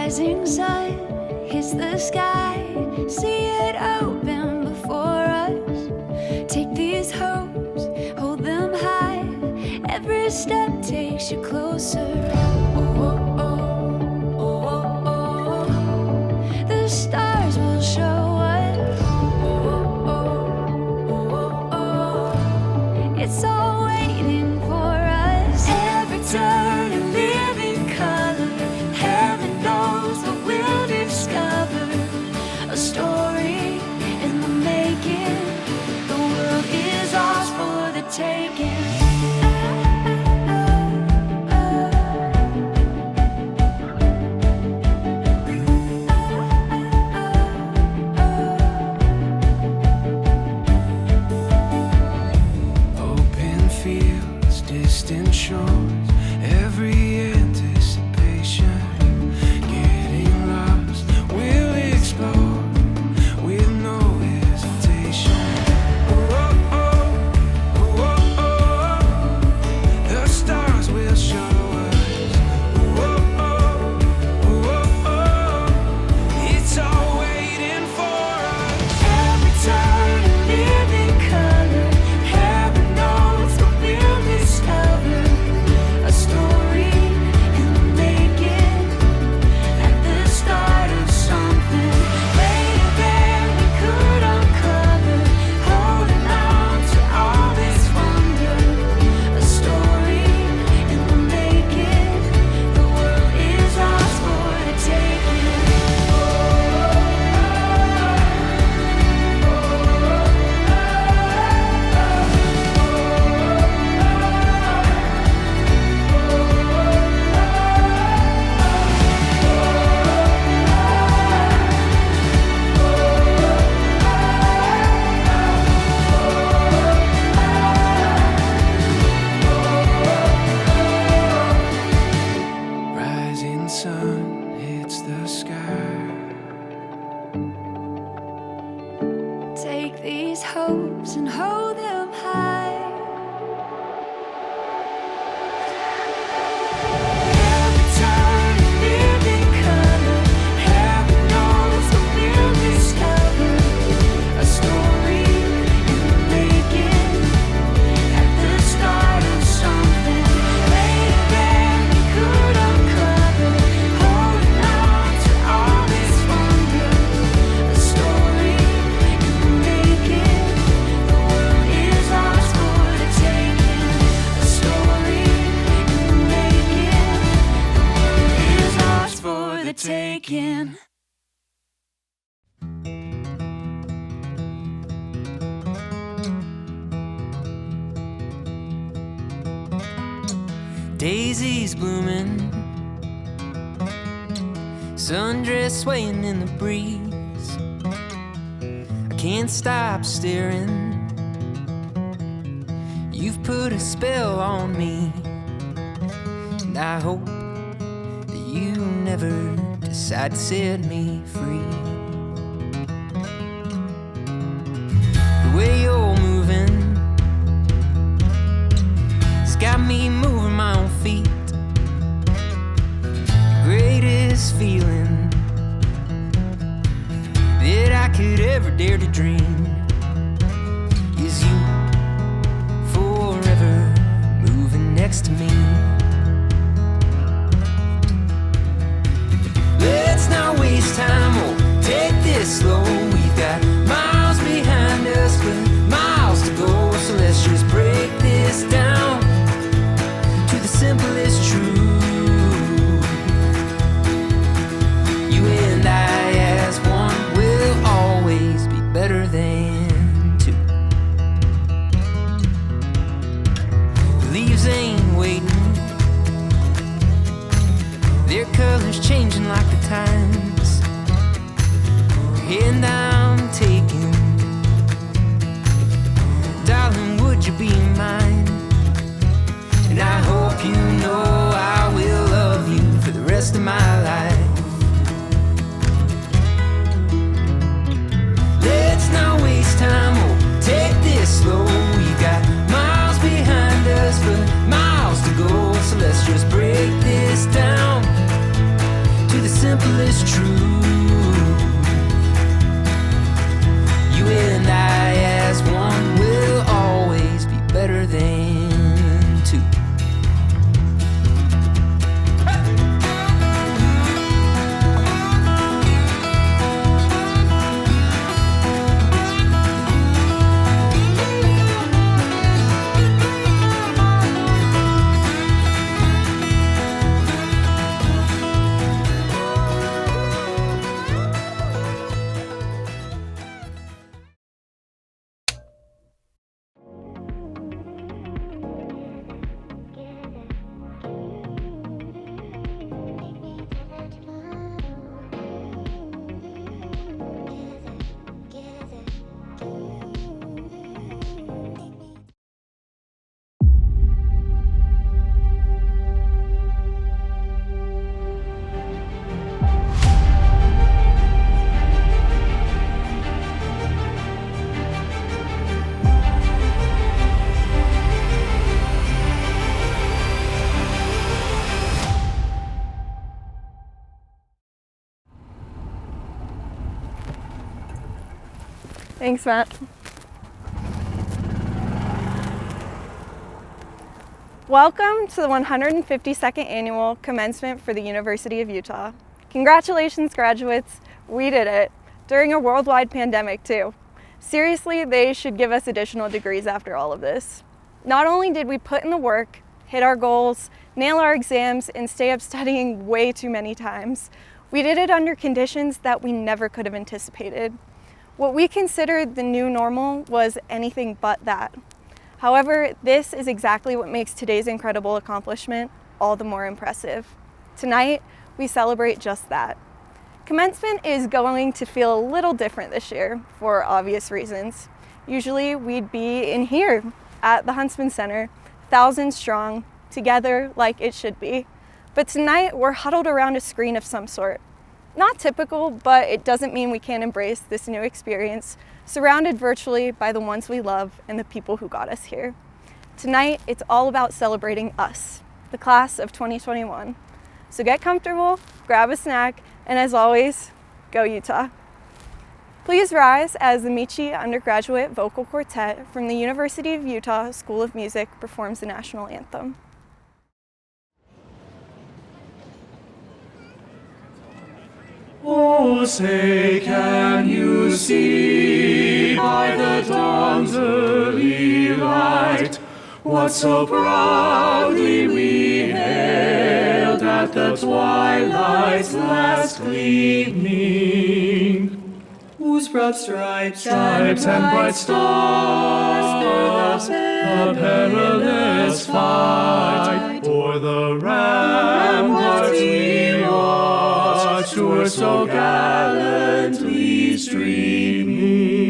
rising sun hits the sky. See it open before us. Take these hopes, hold them high. Every step takes you closer. Oh, oh, oh, oh, oh, oh. The stars will show us. Oh, oh, oh, oh, oh. It's all waiting for us. Every turn a living color. Heaven knows what we'll discover. A story in the making. The world is ours for the taking. Distant shores, every anticipation, getting lost, we'll explore with no hesitation. Oh, oh, oh, oh, oh, the stars will show us. Oh, oh, oh, oh, it's all waiting for us. Every turn a living color. Heaven knows what we'll discover. A story in the making, at the start of something greater than we could uncover. Holding on to all this wonder. A story in the making. The world is ours for the taking. Rising sun hits the sky. Take these hopes and hold them high. Every turn a living color. Heaven knows what we'll discover. A story in the making, at the start of something greater than we could uncover. Holding on to all this wonder. A story in the making. The world is ours for the taking. A story in the making. The world is ours for the taking. Daisies blooming, sundress swaying in the breeze. I can't stop staring. You've put a spell on me, and I hope that you never decide to set me free. The way you're moving has got me moving my own feet. The greatest feeling that I could ever dare to dream is you forever moving next to me. Let's not waste time, or take this slow. We've got miles behind us, but miles to go. So let's just break this down to the simplest truth. You and I as one will always be better than two. The leaves ain't waiting, their colors changing like the times. And I'm taking, darling, would you be mine? And I hope you know I will love you for the rest of my life. Let's not waste time, or take this slow. We got miles behind us, but miles to go. So let's just break this down to the simplest is true. You and I as one will always be better than two. Thanks, Matt. Welcome to the 152nd Annual Commencement for the University of Utah. Congratulations, graduates. We did it. During a worldwide pandemic, too. Seriously, they should give us additional degrees after all of this. Not only did we put in the work, hit our goals, nail our exams, and stay up studying way too many times, we did it under conditions that we never could have anticipated. What we considered the new normal was anything but that. However, this is exactly what makes today's incredible accomplishment all the more impressive. Tonight, we celebrate just that. Commencement is going to feel a little different this year for obvious reasons. Usually, we'd be in here at the Huntsman Center, thousands strong, together like it should be. But tonight, we're huddled around a screen of some sort. Not typical, but it doesn't mean we can't embrace this new experience, surrounded virtually by the ones we love and the people who got us here. Tonight, it's all about celebrating us, the class of 2021. So get comfortable, grab a snack, and as always, go Utah. Please rise as the Michi Undergraduate Vocal Quartet from the University of Utah School of Music performs the national anthem. Oh, say, can you see by the dawn's early light what so proudly we hailed at the twilight's last gleaming? Whose broad stripes and bright stars the perilous fight o'er the ramparts we watched were so gallantly streaming,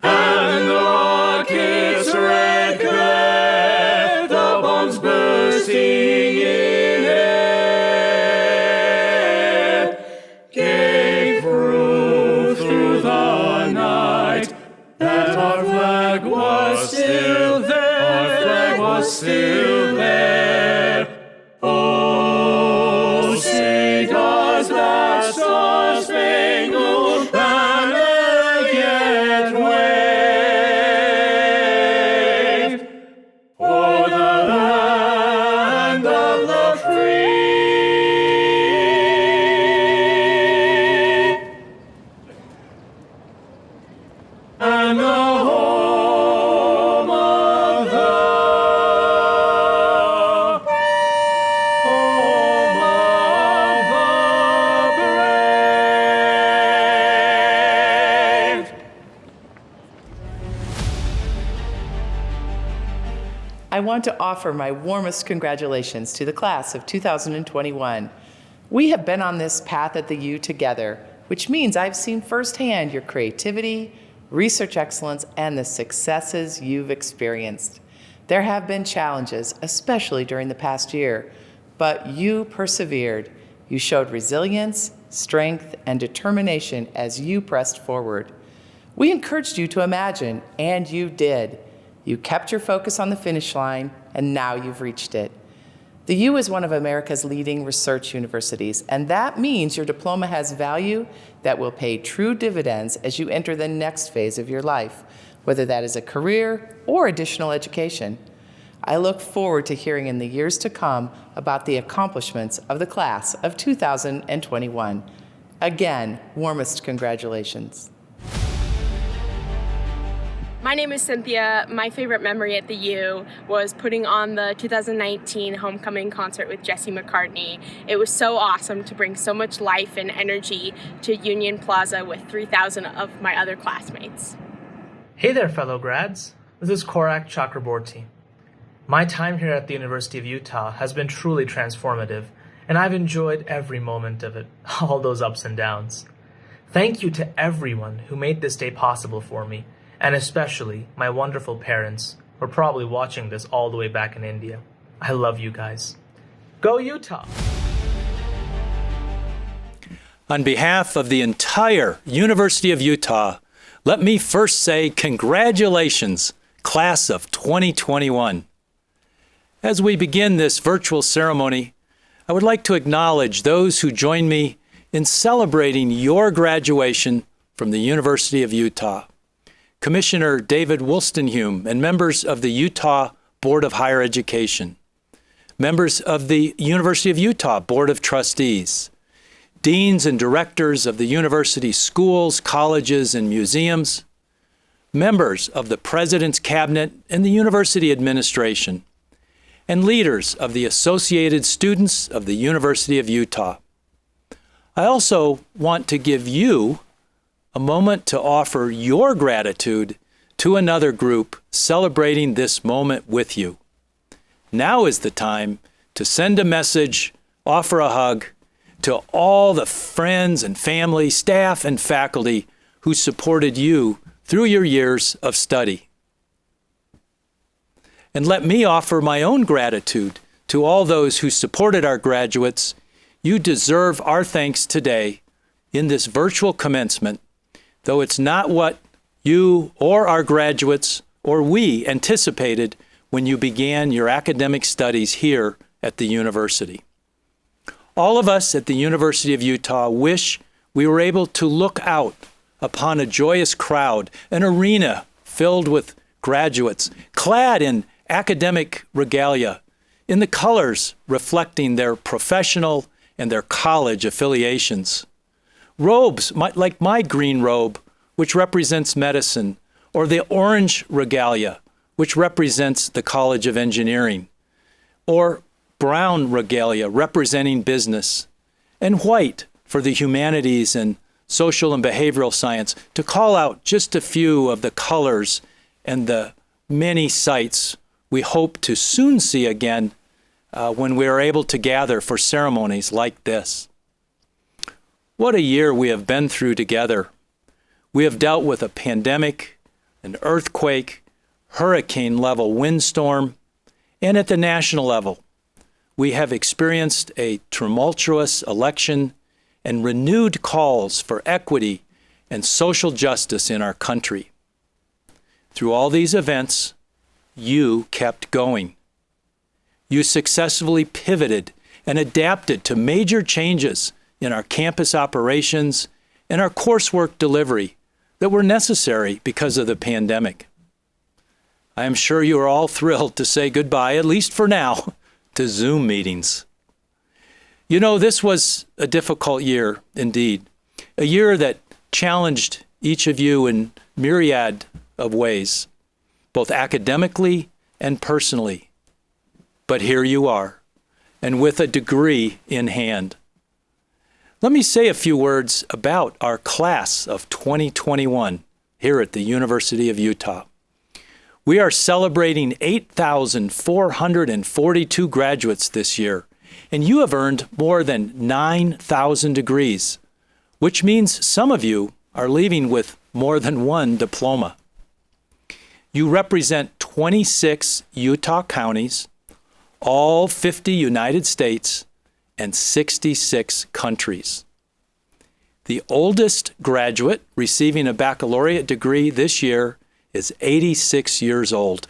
and the rocket's red glare, the bombs bursting in air, gave proof through the night that our flag was still there, our flag was still there. Oh, say does that star-spangled banner yet wave o'er the land of the free and the home of the brave? I want to offer my warmest congratulations to the class of 2021. We have been on this path at the U together, which means I've seen firsthand your creativity, research excellence, and the successes you've experienced. There have been challenges, especially during the past year, but you persevered. You showed resilience, strength, and determination as you pressed forward. We encouraged you to imagine, and you did. You kept your focus on the finish line, and now you've reached it. The U is one of America's leading research universities, and that means your diploma has value that will pay true dividends as you enter the next phase of your life, whether that is a career or additional education. I look forward to hearing in the years to come about the accomplishments of the class of 2021. Again, warmest congratulations. My name is Cynthia. My favorite memory at the U was putting on the 2019 homecoming concert with Jesse McCartney. It was so awesome to bring so much life and energy to Union Plaza with 3,000 of my other classmates. Hey there, fellow grads. This is Korak Chakraborty. My time here at the University of Utah has been truly transformative, and I've enjoyed every moment of it, all those ups and downs. Thank you to everyone who made this day possible for me, and especially my wonderful parents, who are probably watching this all the way back in India. I love you guys. Go Utah! On behalf of the entire University of Utah, let me first say congratulations, class of 2021. As we begin this virtual ceremony, I would like to acknowledge those who join me in celebrating your graduation from the University of Utah. Commissioner David Wolstenhume and members of the Utah Board of Higher Education, members of the University of Utah Board of Trustees, deans and directors of the university schools, colleges, and museums, members of the President's Cabinet and the university administration, and leaders of the Associated Students of the University of Utah. I also want to give you a moment to offer your gratitude to another group celebrating this moment with you. Now is the time to send a message, offer a hug to all the friends and family, staff, and faculty who supported you through your years of study. And let me offer my own gratitude to all those who supported our graduates. You deserve our thanks today in this virtual commencement, though it's not what you or our graduates or we anticipated when you began your academic studies here at the university. All of us at the University of Utah wish we were able to look out upon a joyous crowd, an arena filled with graduates, clad in academic regalia, in the colors reflecting their professional and their college affiliations. Robes like my green robe, which represents medicine, or the orange regalia, which represents the College of Engineering, or brown regalia representing business, and white for the humanities and social and behavioral science, to call out just a few of the colors and the many sights we hope to soon see again when we are able to gather for ceremonies like this. What a year we have been through together. We have dealt with a pandemic, an earthquake, hurricane-level windstorm, and at the national level, we have experienced a tumultuous election and renewed calls for equity and social justice in our country. Through all these events, you kept going. You successfully pivoted and adapted to major changes in our campus operations and our coursework delivery that were necessary because of the pandemic. I am sure you are all thrilled to say goodbye, at least for now, to Zoom meetings. You know, this was a difficult year indeed, a year that challenged each of you in myriad of ways, both academically and personally. But here you are, and with a degree in hand. Let me say a few words about our class of 2021 here at the University of Utah. We are celebrating 8,442 graduates this year, and you have earned more than 9,000 degrees, which means some of you are leaving with more than one diploma. You represent 26 Utah counties, all 50 United States, and 66 countries. The oldest graduate receiving a baccalaureate degree this year is 86 years old.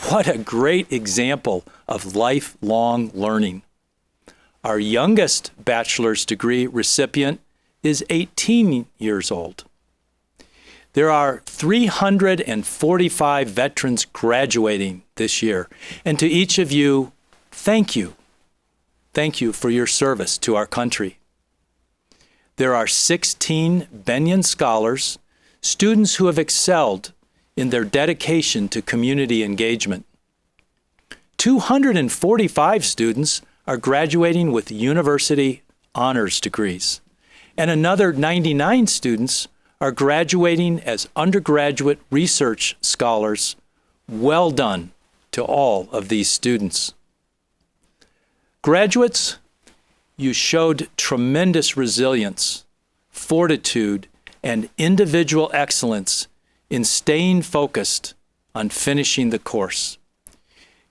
What a great example of lifelong learning. Our youngest bachelor's degree recipient is 18 years old. There are 345 veterans graduating this year. And to each of you, thank you. Thank you for your service to our country. There are 16 Bennion Scholars, students who have excelled in their dedication to community engagement. 245 students are graduating with university honors degrees, and another 99 students are graduating as undergraduate research scholars. Well done to all of these students. Graduates, you showed tremendous resilience, fortitude, and individual excellence in staying focused on finishing the course.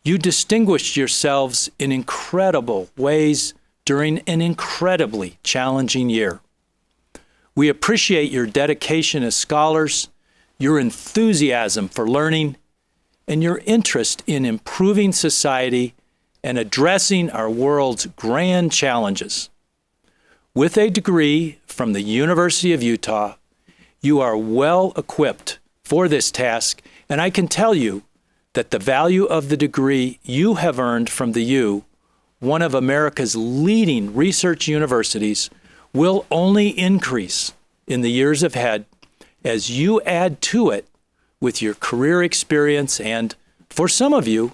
You distinguished yourselves in incredible ways during an incredibly challenging year. We appreciate your dedication as scholars, your enthusiasm for learning, and your interest in improving society and addressing our world's grand challenges. With a degree from the University of Utah, you are well equipped for this task, and I can tell you that the value of the degree you have earned from the U, one of America's leading research universities, will only increase in the years ahead as you add to it with your career experience and, for some of you,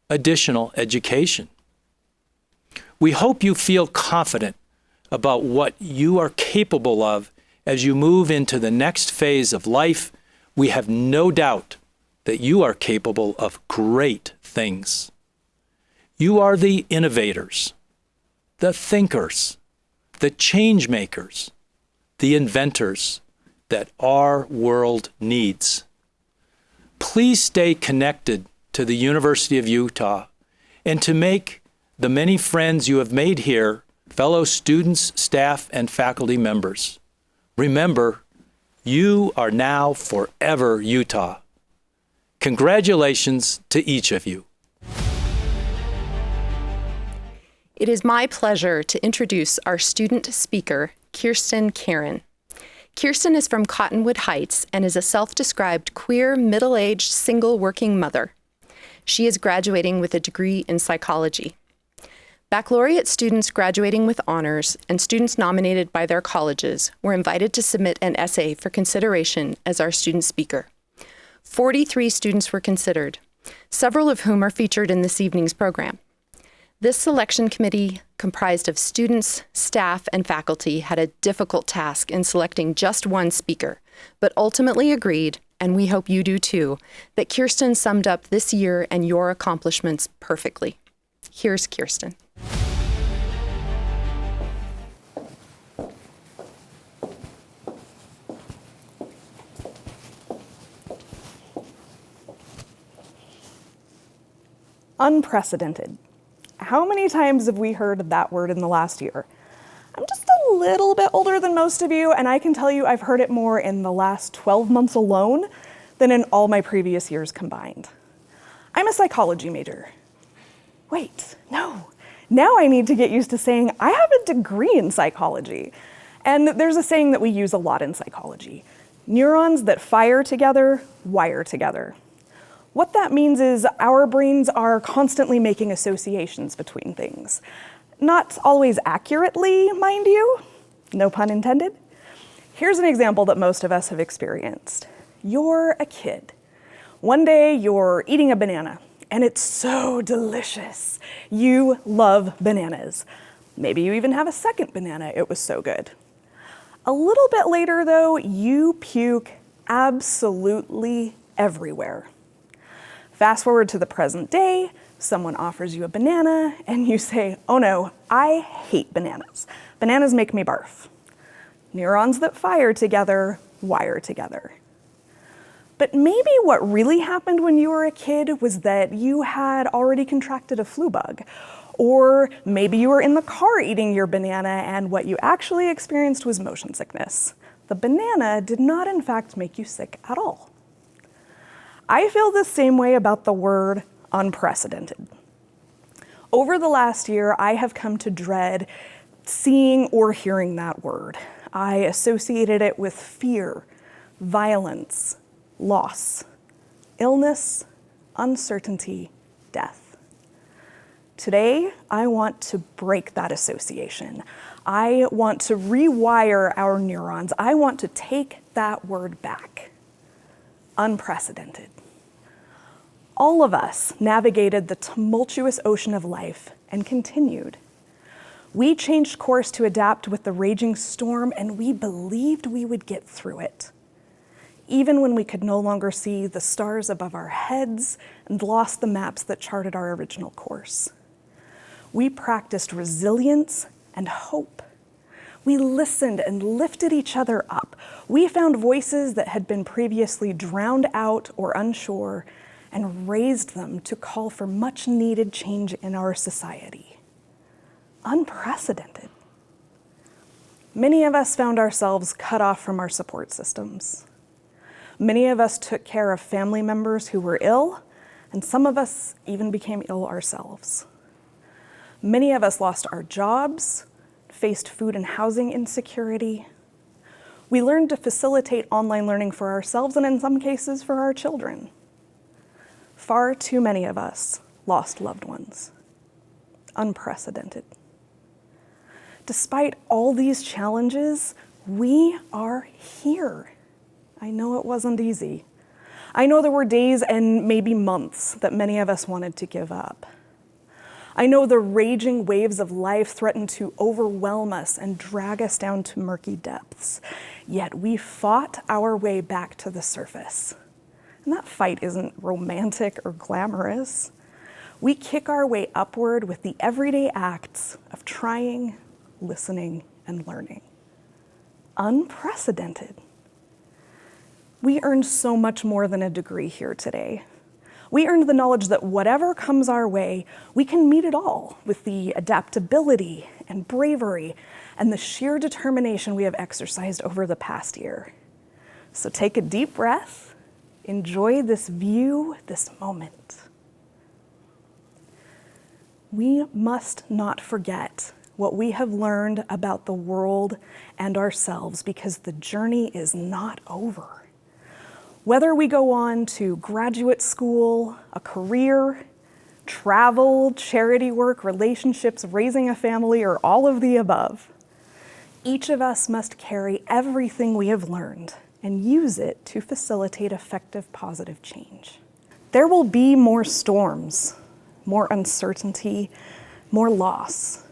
additional education. We hope you feel confident about what you are capable of as you move into the next phase of life. We have no doubt that you are capable of great things. You are the innovators, the thinkers, the change makers, the inventors that our world needs. Please stay connected to the University of Utah and to make the many friends you have made here, fellow students, staff, and faculty members. Remember, you are now forever Utah. Congratulations to each of you. It is my pleasure to introduce our student speaker, Kirsten Karen. Kirsten is from Cottonwood Heights and is a self-described queer, middle-aged, single working mother. She is graduating with a degree in psychology. Baccalaureate students graduating with honors and students nominated by their colleges were invited to submit an essay for consideration as our student speaker. 43 students were considered, several of whom are featured in this evening's program. This selection committee, comprised of students, staff, and faculty, had a difficult task in selecting just one speaker, but ultimately agreed, and we hope you do too, that Kirsten summed up this year and your accomplishments perfectly. Here's Kirsten. Unprecedented. How many times have we heard that word in the last year? I'm just a little bit older than most of you, and I can tell you I've heard it more in the last 12 months alone than in all my previous years combined. I'm a psychology major. Wait, no. Now I need to get used to saying I have a degree in psychology. And there's a saying that we use a lot in psychology. Neurons that fire together, wire together. What that means is our brains are constantly making associations between things. Not always accurately, mind you, no pun intended. Here's an example that most of us have experienced. You're a kid. One day you're eating a banana and it's so delicious. You love bananas. Maybe you even have a second banana, it was so good. A little bit later though, you puke absolutely everywhere. Fast forward to the present day, someone offers you a banana and you say, oh no, I hate bananas. Bananas make me barf. Neurons that fire together, wire together. But maybe what really happened when you were a kid was that you had already contracted a flu bug. Or maybe you were in the car eating your banana and what you actually experienced was motion sickness. The banana did not in fact make you sick at all. I feel the same way about the word unprecedented. Over the last year, I have come to dread seeing or hearing that word. I associated it with fear, violence, loss, illness, uncertainty, death. Today, I want to break that association. I want to rewire our neurons. I want to take that word back. Unprecedented. All of us navigated the tumultuous ocean of life and continued. We changed course to adapt with the raging storm, and we believed we would get through it. Even when we could no longer see the stars above our heads and lost the maps that charted our original course. We practiced resilience and hope. We listened and lifted each other up. We found voices that had been previously drowned out or unsure and raised them to call for much needed change in our society. Unprecedented. Many of us found ourselves cut off from our support systems. Many of us took care of family members who were ill, and some of us even became ill ourselves. Many of us lost our jobs, faced food and housing insecurity. We learned to facilitate online learning for ourselves and in some cases for our children. Far too many of us lost loved ones. Unprecedented. Despite all these challenges, we are here. I know it wasn't easy. I know there were days and maybe months that many of us wanted to give up. I know the raging waves of life threatened to overwhelm us and drag us down to murky depths. Yet we fought our way back to the surface. And that fight isn't romantic or glamorous. We kick our way upward with the everyday acts of trying, listening, and learning. Unprecedented. We earned so much more than a degree here today. We earned the knowledge that whatever comes our way, we can meet it all with the adaptability and bravery and the sheer determination we have exercised over the past year. So take a deep breath, enjoy this view, this moment. We must not forget what we have learned about the world and ourselves, because the journey is not over. Whether we go on to graduate school, a career, travel, charity work, relationships, raising a family, or all of the above, each of us must carry everything we have learned and use it to facilitate effective, positive change. There will be more storms, more uncertainty, more loss,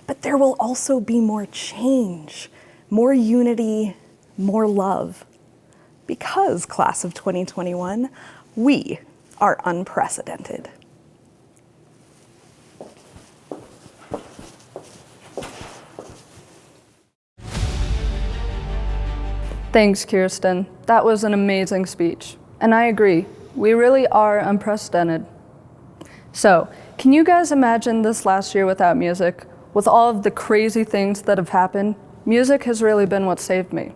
but there will also be more change, more unity, more love. Because, class of 2021, we are unprecedented. Thanks, Kirsten. That was an amazing speech. And I agree, we really are unprecedented. So, can you guys imagine this last year without music? With all of the crazy things that have happened, music has really been what saved me.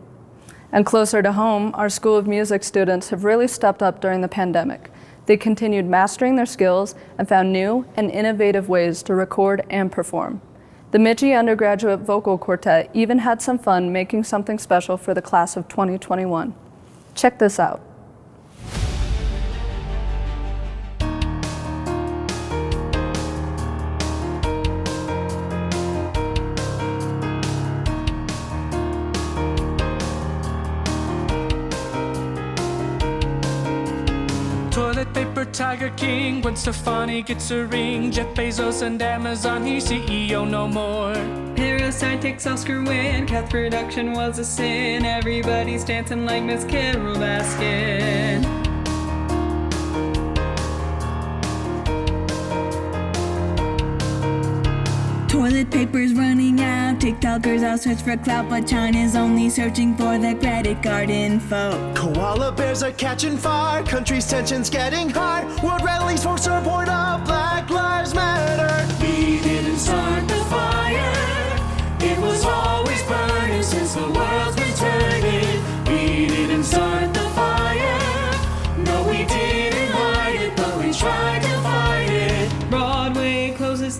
And closer to home, our School of Music students have really stepped up during the pandemic. They continued mastering their skills and found new and innovative ways to record and perform. The Mitchie Undergraduate Vocal Quartet even had some fun making something special for the class of 2021. Check this out. Toilet paper Tiger King, when Stefani gets a ring, Jeff Bezos and Amazon, he's CEO no more. Parasite takes Oscar win, Kath production was a sin, everybody's dancing like Miss Carol Baskin. Toilet paper's running out, TikTokers out search for clout, but China's only searching for the credit card info. Koala bears are catching fire, country's tensions getting high, world rallies for support of Black Lives Matter. We didn't start the fire, it was always burning since the world's been turning. We didn't start the fire, no we didn't light it, but we tried to fight it. Broadway closes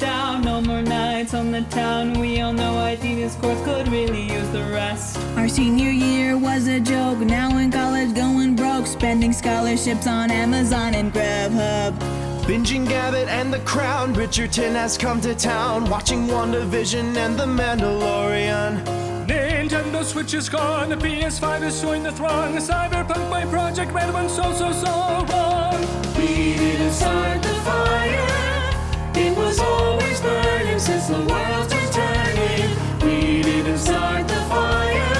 this course could really use the rest. Our senior year was a joke, now in college going broke, spending scholarships on Amazon and Grubhub. Binging Gabbett and The Crown, Bridgerton has come to town, watching WandaVision and The Mandalorian. Nintendo Switch is gone, the PS5 is showing the throng, Cyberpunk by Project Red went so wrong. We didn't start the fire, it was always burning since the world's been turning. We didn't start the fire,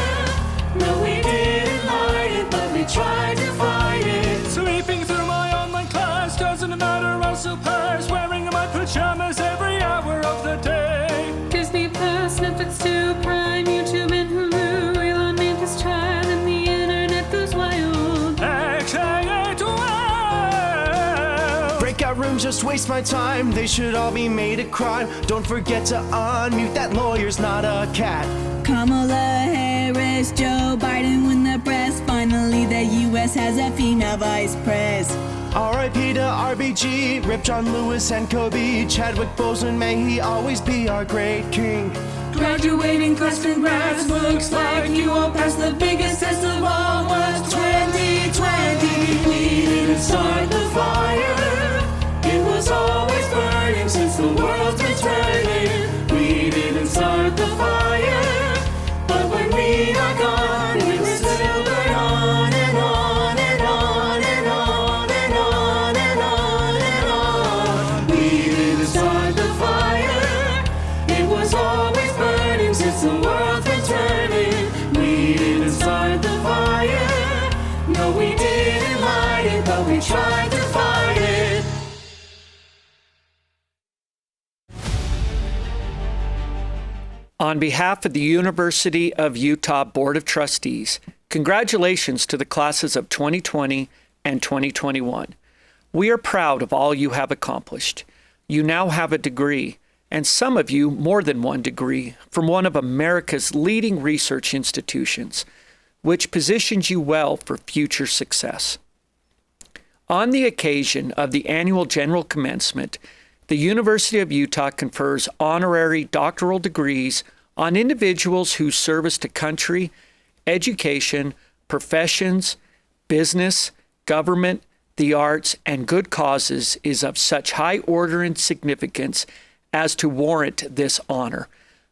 no we didn't light it, but we tried to fight it. Sweeping through my online class, doesn't matter, I'll still pass, wearing my pajamas every hour of the day. Disney Plus, Netflix 2, Prime, YouTube, and Hulu. Elon made this child, and the internet goes wild. Breakout rooms just waste my time, they should all be made a crime. Don't forget to unmute, that lawyer's not a cat. Kamala Harris, Joe Biden win the press. Finally, the U.S. has a female vice pres. R.I.P. to RBG, Rip John Lewis and Kobe. Chadwick Boseman, may he always be our great king. Graduating class, congrats. Looks like you all passed. The biggest test of all was 2020. We didn't start the fire, it was always burning since the world's been turning. We didn't start the fire, but when we are gone, it will still burn on and on and on and on and on and on and on. We didn't start the fire, it was always burning since the world's been turning. We didn't start the fire, no we didn't light it, but we tried to fight it. On behalf of the University of Utah Board of Trustees, congratulations to the classes of 2020 and 2021. We are proud of all you have accomplished. You now have a degree, and some of you more than one degree, from one of America's leading research institutions, which positions you well for future success. On the occasion of the annual General Commencement, the University of Utah confers honorary doctoral degrees on individuals whose service to country, education, professions, business, government, the arts, and good causes is of such high order and significance as to warrant this honor,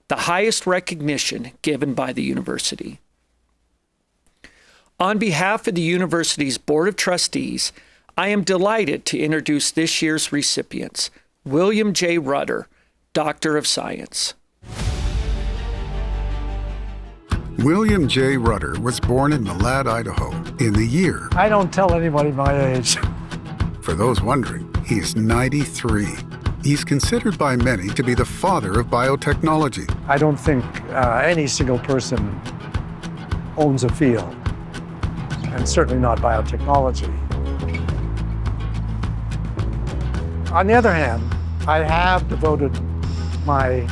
the highest recognition given by the university. On behalf of the university's Board of Trustees, I am delighted to introduce this year's recipients, William J. Rutter, Doctor of Science. William J. Rutter was born in Malad, Idaho, in the year... I don't tell anybody my age. For those wondering, he is 93. He's considered by many to be the father of biotechnology. I don't think any single person owns a field, and certainly not biotechnology. On the other hand, I have devoted my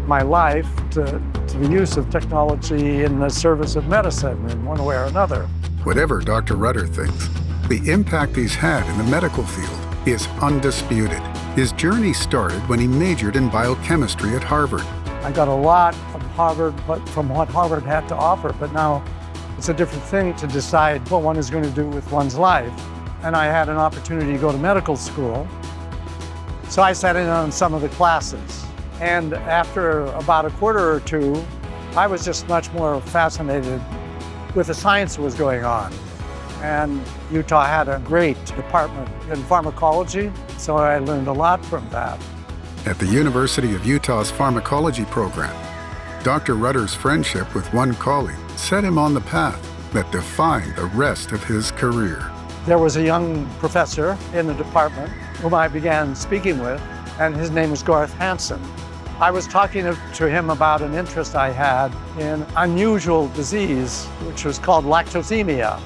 life to the use of technology in the service of medicine in one way or another. Whatever Dr. Rutter thinks, the impact he's had in the medical field is undisputed. His journey started when he majored in biochemistry at Harvard. I got a lot of Harvard, but from what Harvard had to offer, but now it's a different thing to decide what one is going to do with one's life. And I had an opportunity to go to medical school, so I sat in on some of the classes. And after about a quarter or two, I was just much more fascinated with the science that was going on. And Utah had a great department in pharmacology, so I learned a lot from that. At the University of Utah's pharmacology program, Dr. Rutter's friendship with one colleague set him on the path that defined the rest of his career. There was a young professor in the department whom I began speaking with, and his name was Garth Hansen. I was talking to him about an interest I had in unusual disease, which was called lactosemia.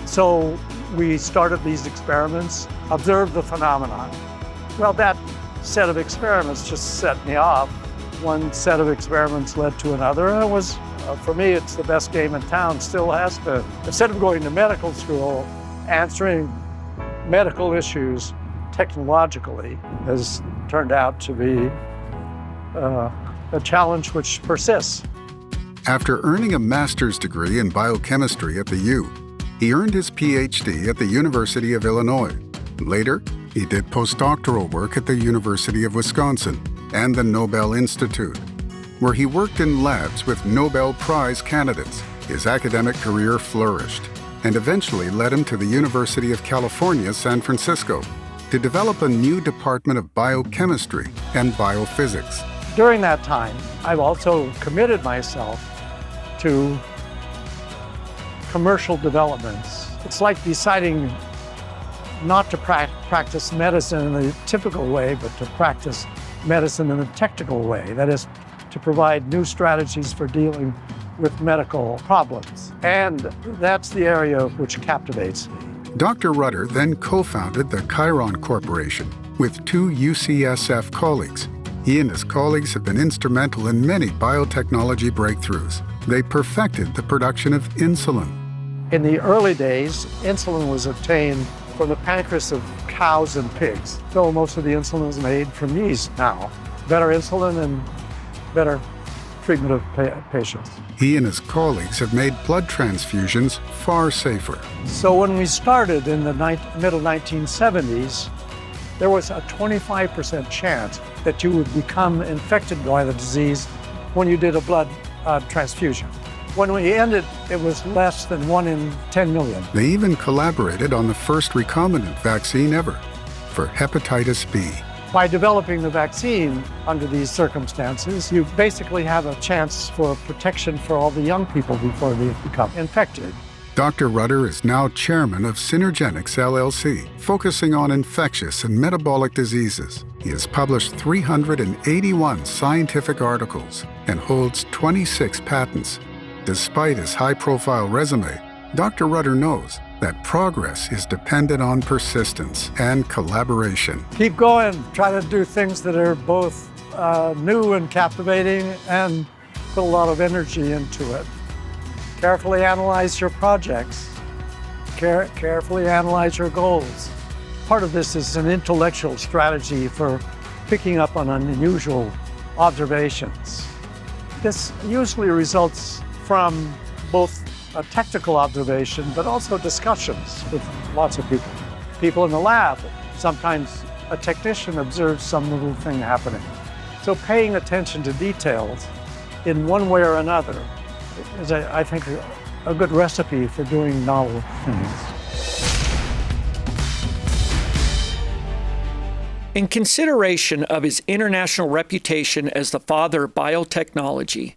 So we started these experiments, observed the phenomenon. Well, that set of experiments just set me off. One set of experiments led to another, and it was, for me, it's the best game in town, still has been. Instead of going to medical school, answering medical issues technologically has turned out to be a challenge which persists. After earning a master's degree in biochemistry at the U, he earned his PhD at the University of Illinois. Later, he did postdoctoral work at the University of Wisconsin and the Nobel Institute, where he worked in labs with Nobel Prize candidates. His academic career flourished and eventually led him to the University of California, San Francisco, to develop a new department of biochemistry and biophysics. During that time, I've also committed myself to commercial developments. It's like deciding not to practice medicine in the typical way, but to practice medicine in a technical way. That is, to provide new strategies for dealing with medical problems. And that's the area which captivates me. Dr. Rutter then co-founded the Chiron Corporation with two UCSF colleagues. He and his colleagues have been instrumental in many biotechnology breakthroughs. They perfected the production of insulin. In the early days, insulin was obtained from the pancreas of cows and pigs, though most of the insulin is made from yeast now. Better insulin and better treatment of patients. He and his colleagues have made blood transfusions far safer. So when we started in the middle 1970s, there was a 25% chance that you would become infected by the disease when you did a blood transfusion. When we ended, it was less than 1 in 10 million. They even collaborated on the first recombinant vaccine ever for hepatitis B. By developing the vaccine under these circumstances, you basically have a chance for protection for all the young people before they become infected. Dr. Rutter is now chairman of Synergenics LLC, focusing on infectious and metabolic diseases. He has published 381 scientific articles and holds 26 patents. Despite his high-profile resume, Dr. Rutter knows that progress is dependent on persistence and collaboration. Keep going. Try to do things that are both new and captivating and put a lot of energy into it. Carefully analyze your projects. Carefully analyze your goals. Part of this is an intellectual strategy for picking up on unusual observations. This usually results from both a technical observation, but also discussions with lots of people. People in the lab, sometimes a technician observes some little thing happening. So paying attention to details in one way or another is, I think, a good recipe for doing novel things. In consideration of his international reputation as the father of biotechnology,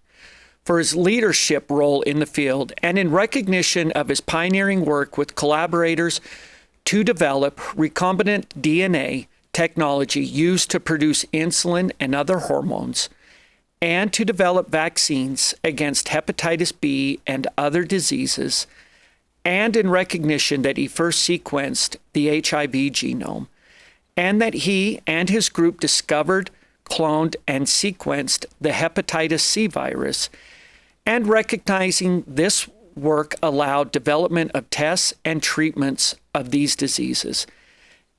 for his leadership role in the field, and in recognition of his pioneering work with collaborators to develop recombinant DNA technology used to produce insulin and other hormones, and to develop vaccines against hepatitis B and other diseases, and in recognition that he first sequenced the HIV genome, and that he and his group discovered, cloned, and sequenced the hepatitis C virus, and recognizing this work allowed development of tests and treatments of these diseases,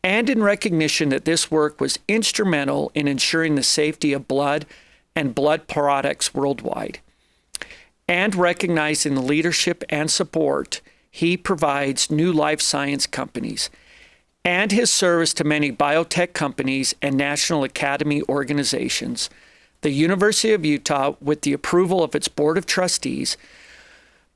and in recognition that this work was instrumental in ensuring the safety of blood and blood products worldwide, and recognizing the leadership and support he provides new life science companies, and his service to many biotech companies and National Academy organizations, the University of Utah, with the approval of its Board of Trustees,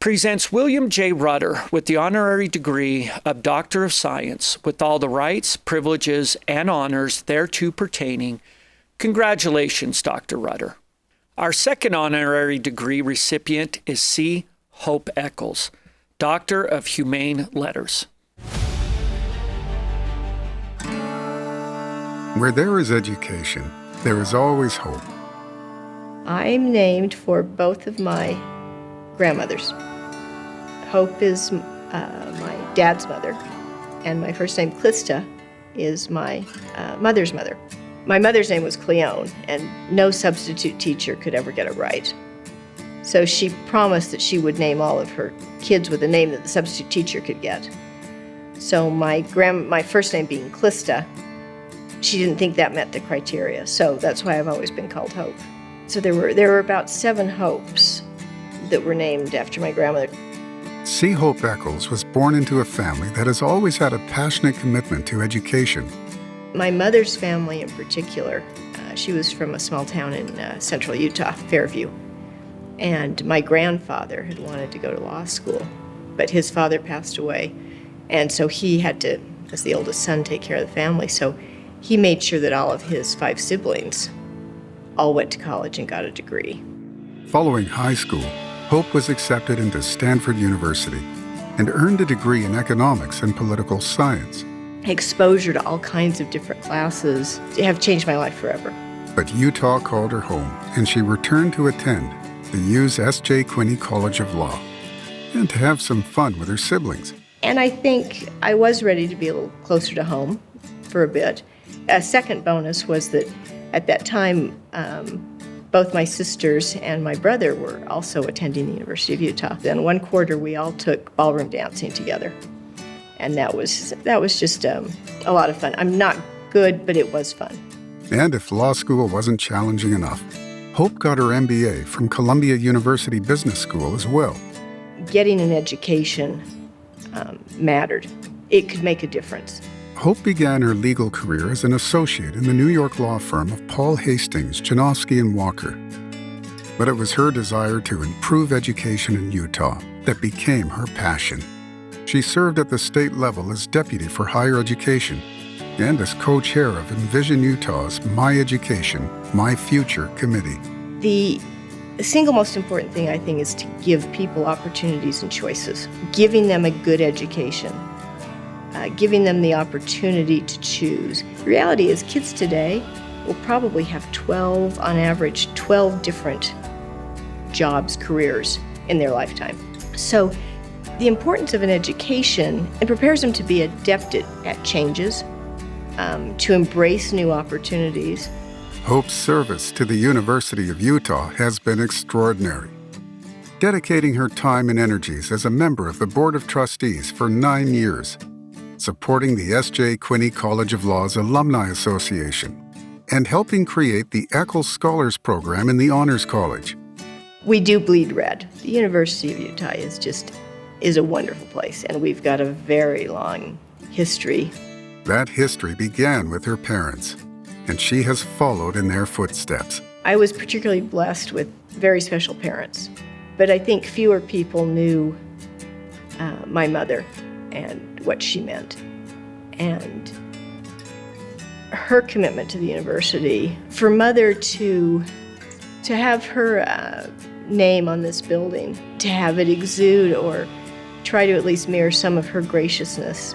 presents William J. Rutter with the honorary degree of Doctor of Science, with all the rights, privileges, and honors thereto pertaining. Congratulations, Dr. Rutter. Our second honorary degree recipient is C. Hope Eccles, Doctor of Humane Letters. Where there is education, there is always hope. I'm named for both of my grandmothers. Hope is my dad's mother, and my first name, Clista, is my mother's mother. My mother's name was Cleone, and no substitute teacher could ever get it right. So she promised that she would name all of her kids with a name that the substitute teacher could get. So my first name being Clista, she didn't think that met the criteria, so that's why I've always been called Hope. So there were about 7 Hopes that were named after my grandmother. C. Hope Eccles was born into a family that has always had a passionate commitment to education. My mother's family in particular, she was from a small town in central Utah, Fairview. And my grandfather had wanted to go to law school, but his father passed away. And so he had to, as the oldest son, take care of the family. So he made sure that all of his 5 siblings all went to college and got a degree. Following high school, Hope was accepted into Stanford University and earned a degree in economics and political science. Exposure to all kinds of different classes have changed my life forever. But Utah called her home, and she returned to attend the U's S.J. Quinney College of Law and to have some fun with her siblings. And I think I was ready to be a little closer to home for a bit. A second bonus was that at that time, both my sisters and my brother were also attending the University of Utah. Then one quarter, we all took ballroom dancing together. And that was just a lot of fun. I'm not good, but it was fun. And if law school wasn't challenging enough, Hope got her MBA from Columbia University Business School as well. Getting an education mattered. It could make a difference. Hope began her legal career as an associate in the New York law firm of Paul Hastings, Janofsky & Walker. But it was her desire to improve education in Utah that became her passion. She served at the state level as deputy for higher education and as co-chair of Envision Utah's My Education, My Future committee. The single most important thing, I think, is to give people opportunities and choices, giving them a good education, giving them the opportunity to choose. The reality is kids today will probably have 12, on average, 12 different jobs, careers in their lifetime. So the importance of an education, it prepares them to be adept at changes, to embrace new opportunities. Hope's service to the University of Utah has been extraordinary, dedicating her time and energies as a member of the Board of Trustees for 9 years, supporting the S.J. Quinney College of Law's Alumni Association, and helping create the Eccles Scholars Program in the Honors College. We do bleed red. The University of Utah is a wonderful place, and we've got a very long history. That history began with her parents, and she has followed in their footsteps. I was particularly blessed with very special parents, but I think fewer people knew my mother and what she meant. And her commitment to the university, for Mother to have her name on this building, to have it exude or try to at least mirror some of her graciousness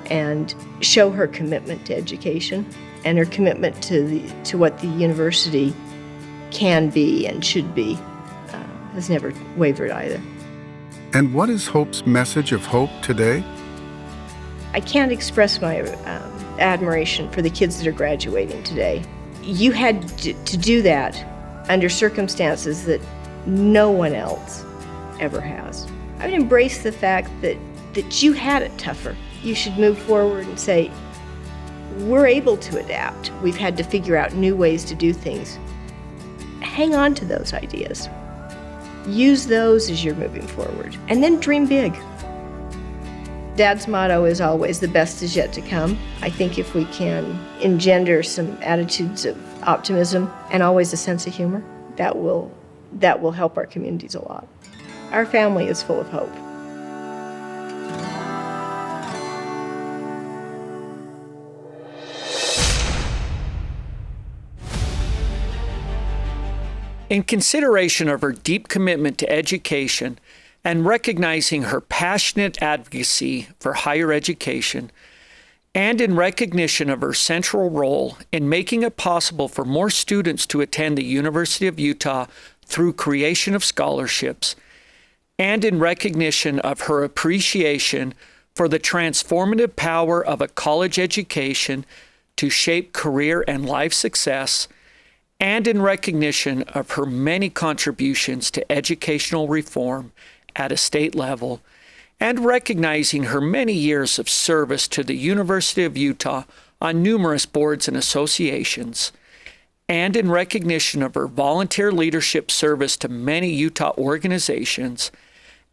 and show her commitment to education and her commitment to what the university can be and should be has never wavered either. And what is Hope's message of hope today? I can't express my admiration for the kids that are graduating today. You had to do that under circumstances that no one else ever has. I would embrace the fact that you had it tougher. You should move forward and say, we're able to adapt. We've had to figure out new ways to do things. Hang on to those ideas. Use those as you're moving forward. And then dream big. Dad's motto is always, the best is yet to come. I think if we can engender some attitudes of optimism and always a sense of humor, that will help our communities a lot. Our family is full of hope. In consideration of her deep commitment to education and recognizing her passionate advocacy for higher education, and in recognition of her central role in making it possible for more students to attend the University of Utah through creation of scholarships, and in recognition of her appreciation for the transformative power of a college education to shape career and life success, and in recognition of her many contributions to educational reform at a state level, and recognizing her many years of service to the University of Utah on numerous boards and associations, and in recognition of her volunteer leadership service to many Utah organizations,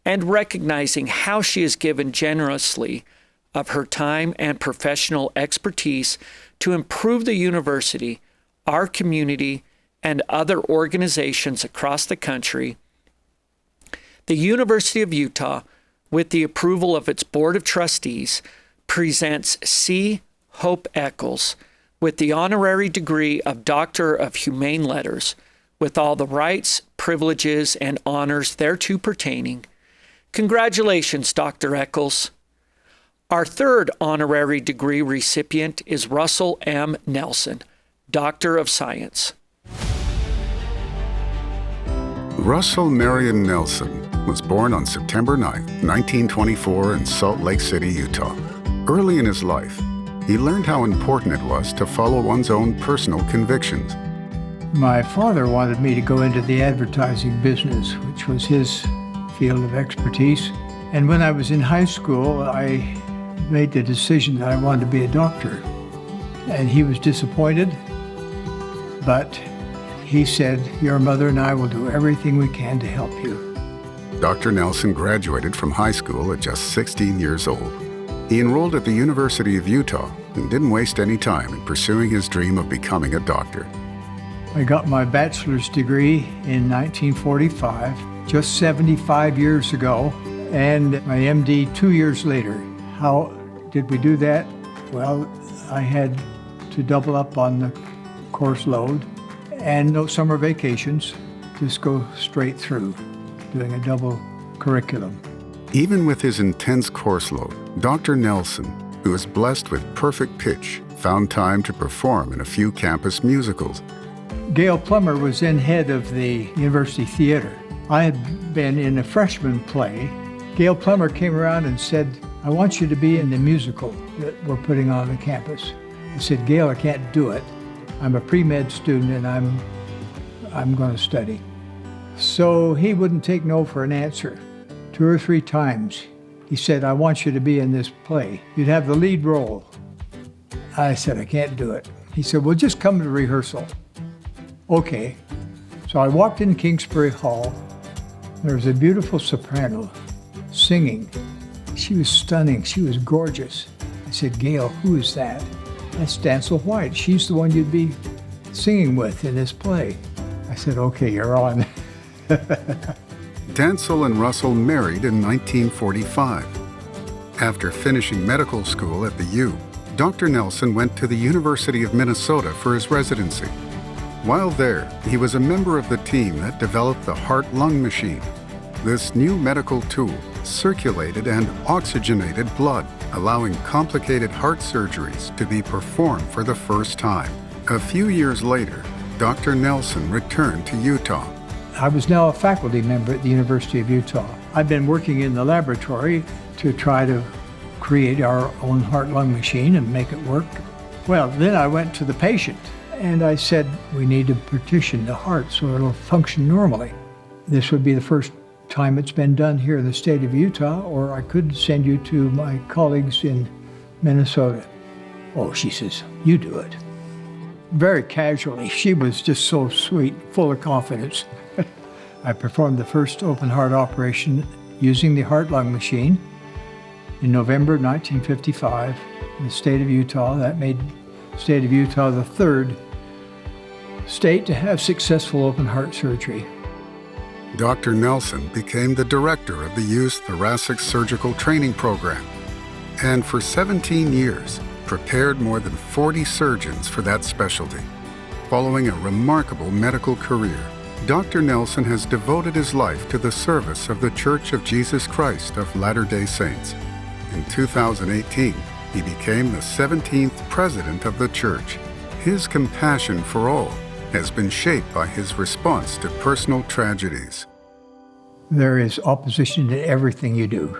and recognizing how she has given generously of her time and professional expertise to improve the university, our community, and other organizations across the country, the University of Utah, with the approval of its Board of Trustees, presents C. Hope Eccles with the honorary degree of Doctor of Humane Letters, with all the rights, privileges, and honors thereto pertaining. Congratulations, Dr. Eccles. Our third honorary degree recipient is Russell M. Nelson, Doctor of Science. Russell Marion Nelson was born on September 9, 1924 in Salt Lake City, Utah. Early in his life, he learned how important it was to follow one's own personal convictions. My father wanted me to go into the advertising business, which was his field of expertise. And when I was in high school, I made the decision that I wanted to be a doctor. And he was disappointed, but he said, "Your mother and I will do everything we can to help you." Dr. Nelson graduated from high school at just 16 years old. He enrolled at the University of Utah and didn't waste any time in pursuing his dream of becoming a doctor. I got my bachelor's degree in 1945, just 75 years ago, and my MD 2 years later. How did we do that? Well, I had to double up on the course load and no summer vacations, just go straight through, doing a double curriculum. Even with his intense course load, Dr. Nelson, who was blessed with perfect pitch, found time to perform in a few campus musicals. Gail Plummer was then head of the University Theater. I had been in a freshman play. Gail Plummer came around and said, "I want you to be in the musical that we're putting on the campus." I said, "Gail, I can't do it. I'm a pre-med student and I'm going to study." So he wouldn't take no for an answer. 2 or 3 times he said, "I want you to be in this play. You'd have the lead role." I said, "I can't do it." He said, "Well, just come to rehearsal." Okay. So I walked in Kingsbury Hall. There was a beautiful soprano singing. She was stunning. She was gorgeous. I said, "Gail, who is that?" "That's Dancel White. She's the one you'd be singing with in this play." I said, "Okay, you're on." Dancel and Russell married in 1945. After finishing medical school at the U, Dr. Nelson went to the University of Minnesota for his residency. While there, he was a member of the team that developed the heart-lung machine. This new medical tool circulated and oxygenated blood, allowing complicated heart surgeries to be performed for the first time. A few years later, Dr. Nelson returned to Utah. I was now a faculty member at the University of Utah. I've been working in the laboratory to try to create our own heart-lung machine and make it work. Well, then I went to the patient and I said, "We need to partition the heart so it'll function normally. This would be the first time it's been done here in the state of Utah, or I could send you to my colleagues in Minnesota." "Oh," she says, "you do it." Very casually. She was just so sweet, full of confidence. I performed the first open heart operation using the heart-lung machine in November 1955 in the state of Utah. That made the state of Utah the third state to have successful open heart surgery. Dr. Nelson became the director of the U's Thoracic Surgical Training Program, and for 17 years, prepared more than 40 surgeons for that specialty. Following a remarkable medical career, Dr. Nelson has devoted his life to the service of the Church of Jesus Christ of Latter-day Saints. In 2018, he became the 17th president of the church. His compassion for all has been shaped by his response to personal tragedies. There is opposition to everything you do.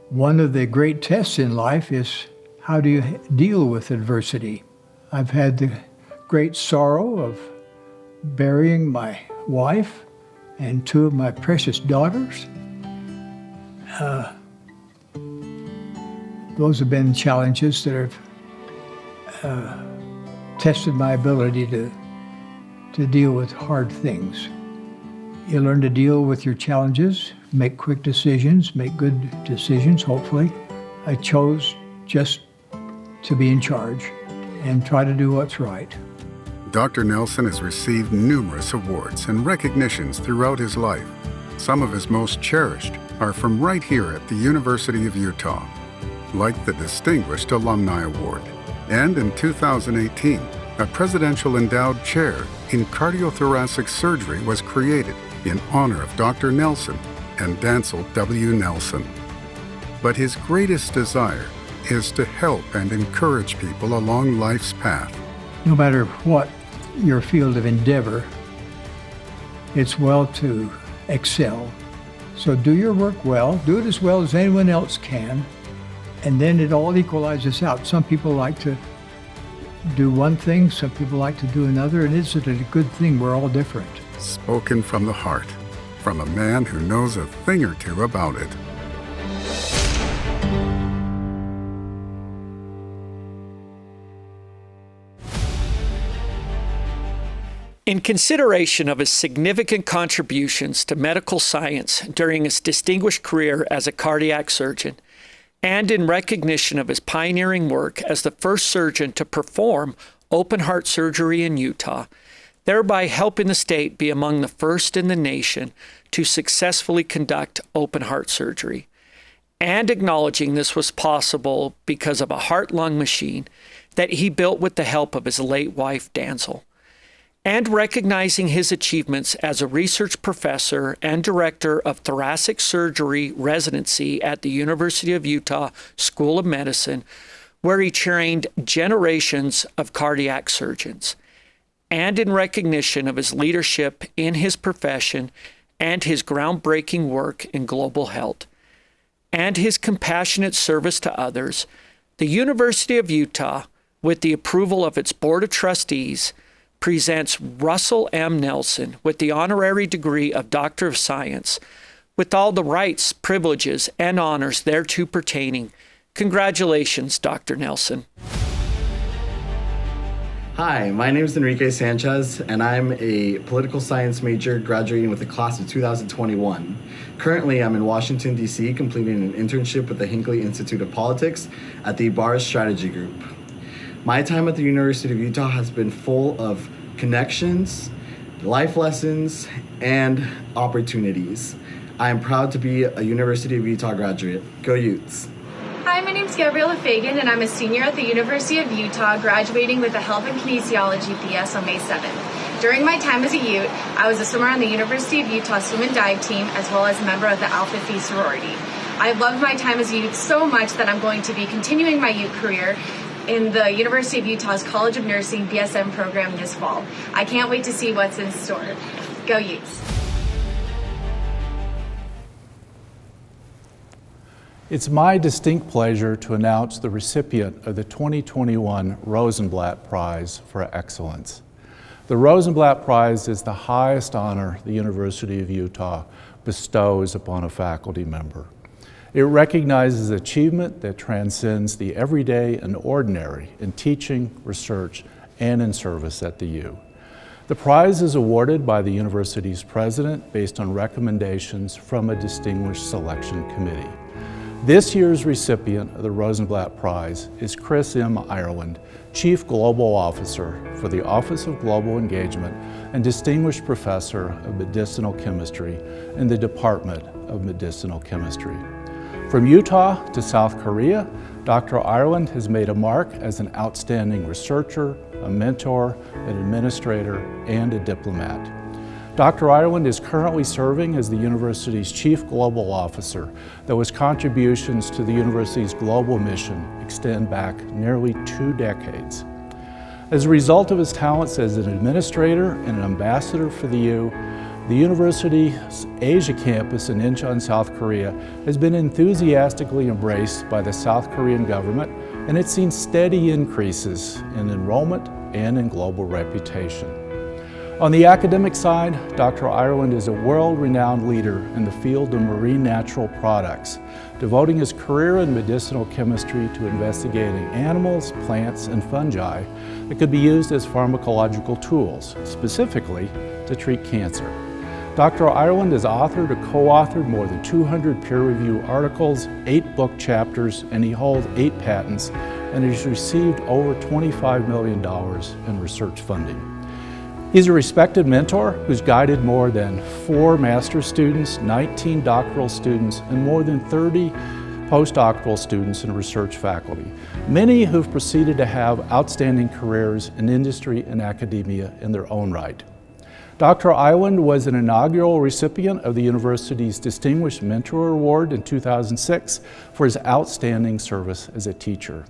One of the great tests in life is, how do you deal with adversity? I've had the great sorrow of burying my wife and 2 of my precious daughters. Those have been challenges that have tested my ability to to deal with hard things. You learn to deal with your challenges, make quick decisions, make good decisions, hopefully. I chose just to be in charge and try to do what's right. Dr. Nelson has received numerous awards and recognitions throughout his life. Some of his most cherished are from right here at the University of Utah, like the Distinguished Alumni Award, and in 2018, a Presidential Endowed Chair in Cardiothoracic Surgery was created in honor of Dr. Nelson and Dancel W. Nelson. But his greatest desire is to help and encourage people along life's path. No matter what your field of endeavor, it's well to excel. So do your work well, do it as well as anyone else can, and then it all equalizes out. Some people like to do one thing, some people like to do another, and isn't it a good thing we're all different? Spoken from the heart, from a man who knows a thing or two about it. In consideration of his significant contributions to medical science during his distinguished career as a cardiac surgeon, and in recognition of his pioneering work as the first surgeon to perform open heart surgery in Utah, thereby helping the state be among the first in the nation to successfully conduct open heart surgery, and acknowledging this was possible because of a heart-lung machine that he built with the help of his late wife, Dancel, and recognizing his achievements as a research professor and director of thoracic surgery residency at the University of Utah School of Medicine, where he trained generations of cardiac surgeons, and in recognition of his leadership in his profession and his groundbreaking work in global health, and his compassionate service to others, the University of Utah, with the approval of its Board of Trustees, presents Russell M. Nelson with the honorary degree of Doctor of Science, with all the rights, privileges, and honors thereto pertaining. Congratulations, Dr. Nelson. Hi, my name is Enrique Sanchez, and I'm a political science major graduating with the class of 2021. Currently, I'm in Washington, D.C., completing an internship with the Hinckley Institute of Politics at the Barrs Strategy Group. My time at the University of Utah has been full of connections, life lessons, and opportunities. I am proud to be a University of Utah graduate. Go Utes! Hi, my name is Gabriella Fagan, and I'm a senior at the University of Utah, graduating with a Health and Kinesiology BS on May 7th. During my time as a Ute, I was a swimmer on the University of Utah swim and dive team, as well as a member of the Alpha Phi sorority. I loved my time as a Ute so much that I'm going to be continuing my Ute career in the University of Utah's College of Nursing BSN program this fall. I can't wait to see what's in store. Go Utes! It's my distinct pleasure to announce the recipient of the 2021 Rosenblatt Prize for Excellence. The Rosenblatt Prize is the highest honor the University of Utah bestows upon a faculty member. It recognizes achievement that transcends the everyday and ordinary in teaching, research, and in service at the U. The prize is awarded by the university's president based on recommendations from a distinguished selection committee. This year's recipient of the Rosenblatt Prize is Chris M. Ireland, Chief Global Officer for the Office of Global Engagement and Distinguished Professor of Medicinal Chemistry in the Department of Medicinal Chemistry. From Utah to South Korea, Dr. Ireland has made a mark as an outstanding researcher, a mentor, an administrator, and a diplomat. Dr. Ireland is currently serving as the university's Chief Global Officer, though his contributions to the university's global mission extend back nearly 2 decades. As a result of his talents as an administrator and an ambassador for the U, the university's Asia campus in Incheon, South Korea has been enthusiastically embraced by the South Korean government, and it's seen steady increases in enrollment and in global reputation. On the academic side, Dr. Ireland is a world-renowned leader in the field of marine natural products, devoting his career in medicinal chemistry to investigating animals, plants, and fungi that could be used as pharmacological tools, specifically to treat cancer. Dr. Ireland has authored or co-authored more than 200 peer-reviewed articles, 8 book chapters, and he holds 8 patents, and has received over $25 million in research funding. He's a respected mentor who's guided more than 4 master's students, 19 doctoral students, and more than 30 postdoctoral students and research faculty, many who've proceeded to have outstanding careers in industry and academia in their own right. Dr. Ireland was an inaugural recipient of the university's Distinguished Mentor Award in 2006 for his outstanding service as a teacher.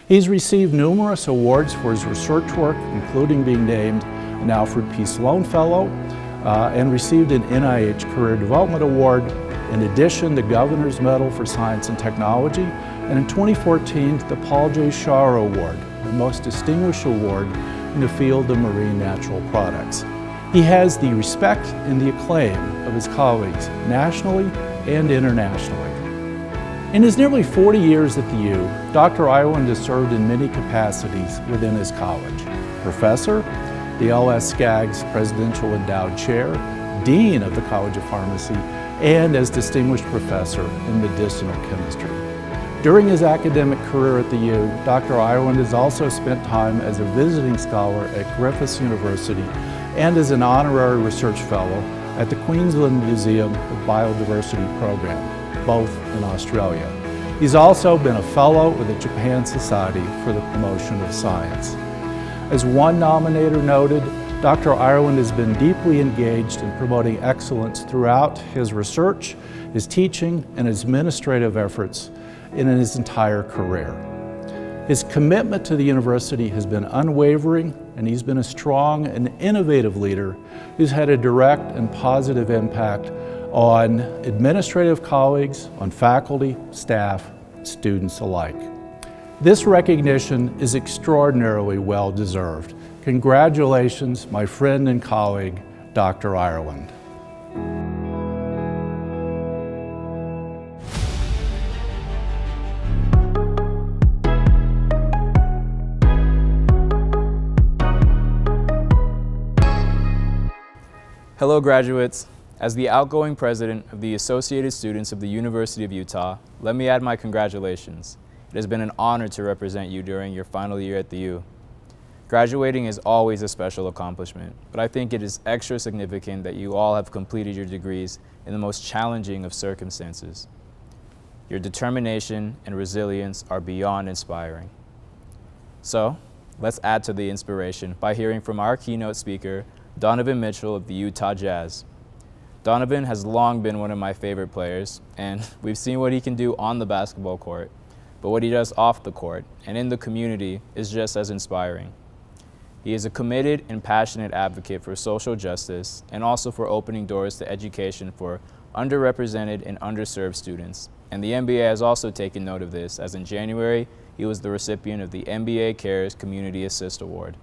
He's received numerous awards for his research work, including being named an Alfred P. Sloan Fellow and received an NIH Career Development Award. In addition, the Governor's Medal for Science and Technology, and in 2014, the Paul J. Shar Award, the most distinguished award in the field of marine natural products. He has the respect and the acclaim of his colleagues nationally and internationally. In his nearly 40 years at the U, Dr. Ireland has served in many capacities within his college. Professor, the L.S. Skaggs Presidential Endowed Chair, Dean of the College of Pharmacy, and as Distinguished Professor in Medicinal Chemistry. During his academic career at the U, Dr. Ireland has also spent time as a visiting scholar at Griffith University and as an honorary research fellow at the Queensland Museum of Biodiversity Program, both in Australia. He's also been a fellow with the Japan Society for the Promotion of Science. As one nominator noted, Dr. Ireland has been deeply engaged in promoting excellence throughout his research, his teaching, and his administrative efforts in his entire career. His commitment to the university has been unwavering, and he's been a strong and innovative leader who's had a direct and positive impact on administrative colleagues, on faculty, staff, students alike. This recognition is extraordinarily well deserved. Congratulations, my friend and colleague, Dr. Ireland. Hello graduates. As the outgoing president of the Associated Students of the University of Utah, let me add my congratulations. It has been an honor to represent you during your final year at the U. Graduating is always a special accomplishment, but I think it is extra significant that you all have completed your degrees in the most challenging of circumstances. Your determination and resilience are beyond inspiring. So, let's add to the inspiration by hearing from our keynote speaker, Donovan Mitchell of the Utah Jazz. Donovan has long been one of my favorite players, and we've seen what he can do on the basketball court, but what he does off the court and in the community is just as inspiring. He is a committed and passionate advocate for social justice and also for opening doors to education for underrepresented and underserved students. And the NBA has also taken note of this, as in January, he was the recipient of the NBA Cares Community Assist Award.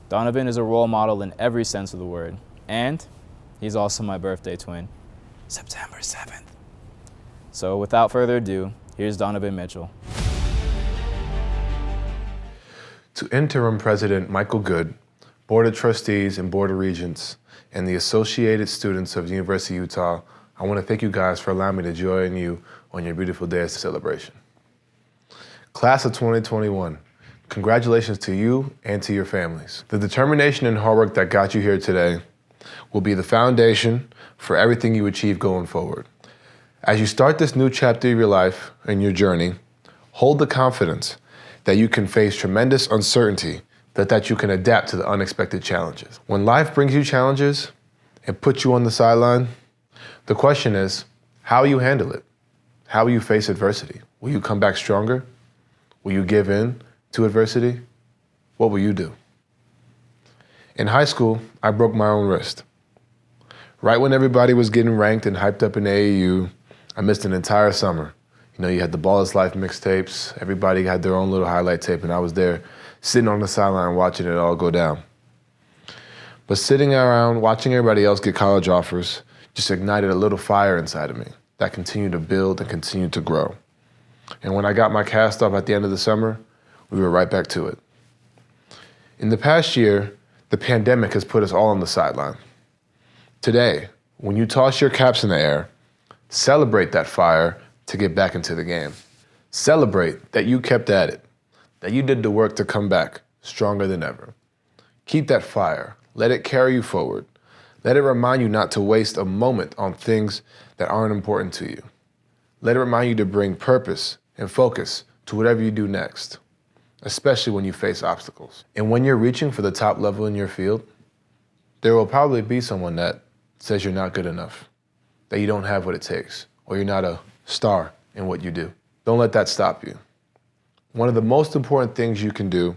Donovan is a role model in every sense of the word, and he's also my birthday twin, September 7th. So without further ado, here's Donovan Mitchell. To Interim President Michael Good, Board of Trustees and Board of Regents, and the Associated Students of the University of Utah, I want to thank you guys for allowing me to join you on your beautiful day of celebration. Class of 2021, congratulations to you and to your families. The determination and hard work that got you here today will be the foundation for everything you achieve going forward. As you start this new chapter of your life and your journey, hold the confidence that you can face tremendous uncertainty, that you can adapt to the unexpected challenges. When life brings you challenges and puts you on the sideline, the question is, how will you handle it? How will you face adversity? Will you come back stronger? Will you give in to adversity? What will you do? In high school, I broke my own wrist. Right when everybody was getting ranked and hyped up in AAU, I missed an entire summer. You know, you had the Ball is Life mixtapes, everybody had their own little highlight tape, and I was there sitting on the sideline watching it all go down. But sitting around watching everybody else get college offers just ignited a little fire inside of me that continued to build and continued to grow. And when I got my cast off at the end of the summer, we were right back to it. In the past year, the pandemic has put us all on the sideline. Today, when you toss your caps in the air, celebrate that fire to get back into the game. Celebrate that you kept at it, that you did the work to come back stronger than ever. Keep that fire. Let it carry you forward. Let it remind you not to waste a moment on things that aren't important to you. Let it remind you to bring purpose and focus to whatever you do next, especially when you face obstacles. And when you're reaching for the top level in your field, there will probably be someone that says you're not good enough, that you don't have what it takes, or you're not a star in what you do. Don't let that stop you. One of the most important things you can do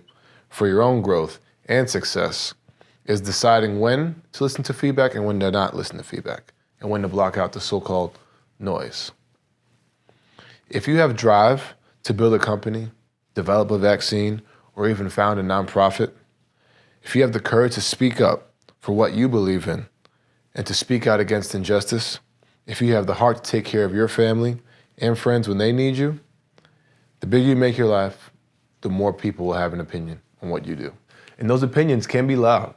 for your own growth and success is deciding when to listen to feedback and when to not listen to feedback, and when to block out the so-called noise. If you have drive to build a company, develop a vaccine, or even found a nonprofit, if you have the courage to speak up for what you believe in and to speak out against injustice, if you have the heart to take care of your family and friends when they need you, the bigger you make your life, the more people will have an opinion on what you do. And those opinions can be loud,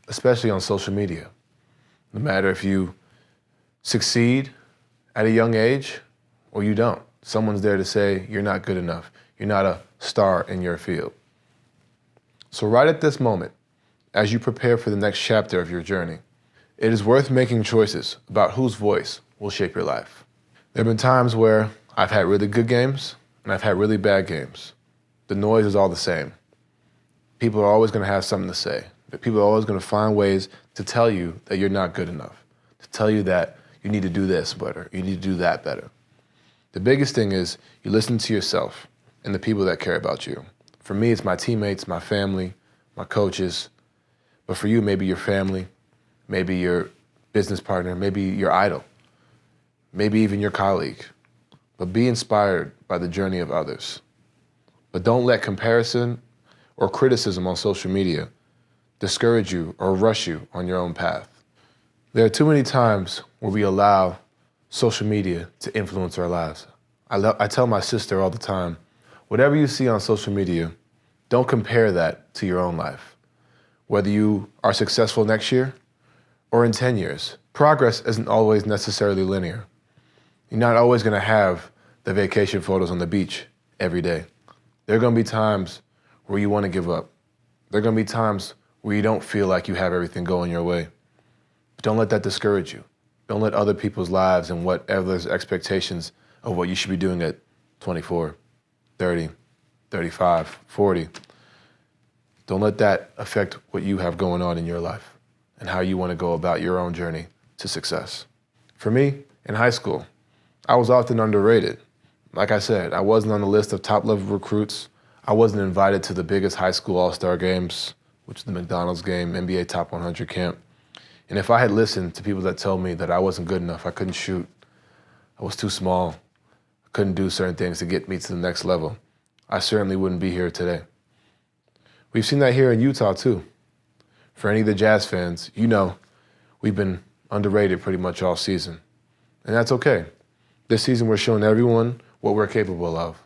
especially on social media. No matter if you succeed at a young age or you don't, someone's there to say you're not good enough. You're not a star in your field. So right at this moment, as you prepare for the next chapter of your journey, it is worth making choices about whose voice will shape your life. There have been times where I've had really good games and I've had really bad games. The noise is all the same. People are always going to have something to say. People are always going to find ways to tell you that you're not good enough, to tell you that you need to do this better, you need to do that better. The biggest thing is you listen to yourself and the people that care about you. For me, it's my teammates, my family, my coaches. But for you, maybe your family, maybe your business partner, maybe your idol, maybe even your colleague. But be inspired by the journey of others. But don't let comparison or criticism on social media discourage you or rush you on your own path. There are too many times where we allow social media to influence our lives. I tell my sister all the time, whatever you see on social media, don't compare that to your own life. Whether you are successful next year or in 10 years, progress isn't always necessarily linear. You're not always going to have the vacation photos on the beach every day. There are going to be times where you want to give up. There are going to be times where you don't feel like you have everything going your way. But don't let that discourage you. Don't let other people's lives and what others' expectations of what you should be doing at 24, 30, 35, 40. Don't let that affect what you have going on in your life and how you want to go about your own journey to success. For me, in high school, I was often underrated. Like I said, I wasn't on the list of top-level recruits. I wasn't invited to the biggest high school all-star games, which is the McDonald's game, NBA Top 100 camp. And if I had listened to people that told me that I wasn't good enough, I couldn't shoot, I was too small, I couldn't do certain things to get me to the next level, I certainly wouldn't be here today. We've seen that here in Utah too. For any of the Jazz fans, you know we've been underrated pretty much all season. And that's okay. This season we're showing everyone what we're capable of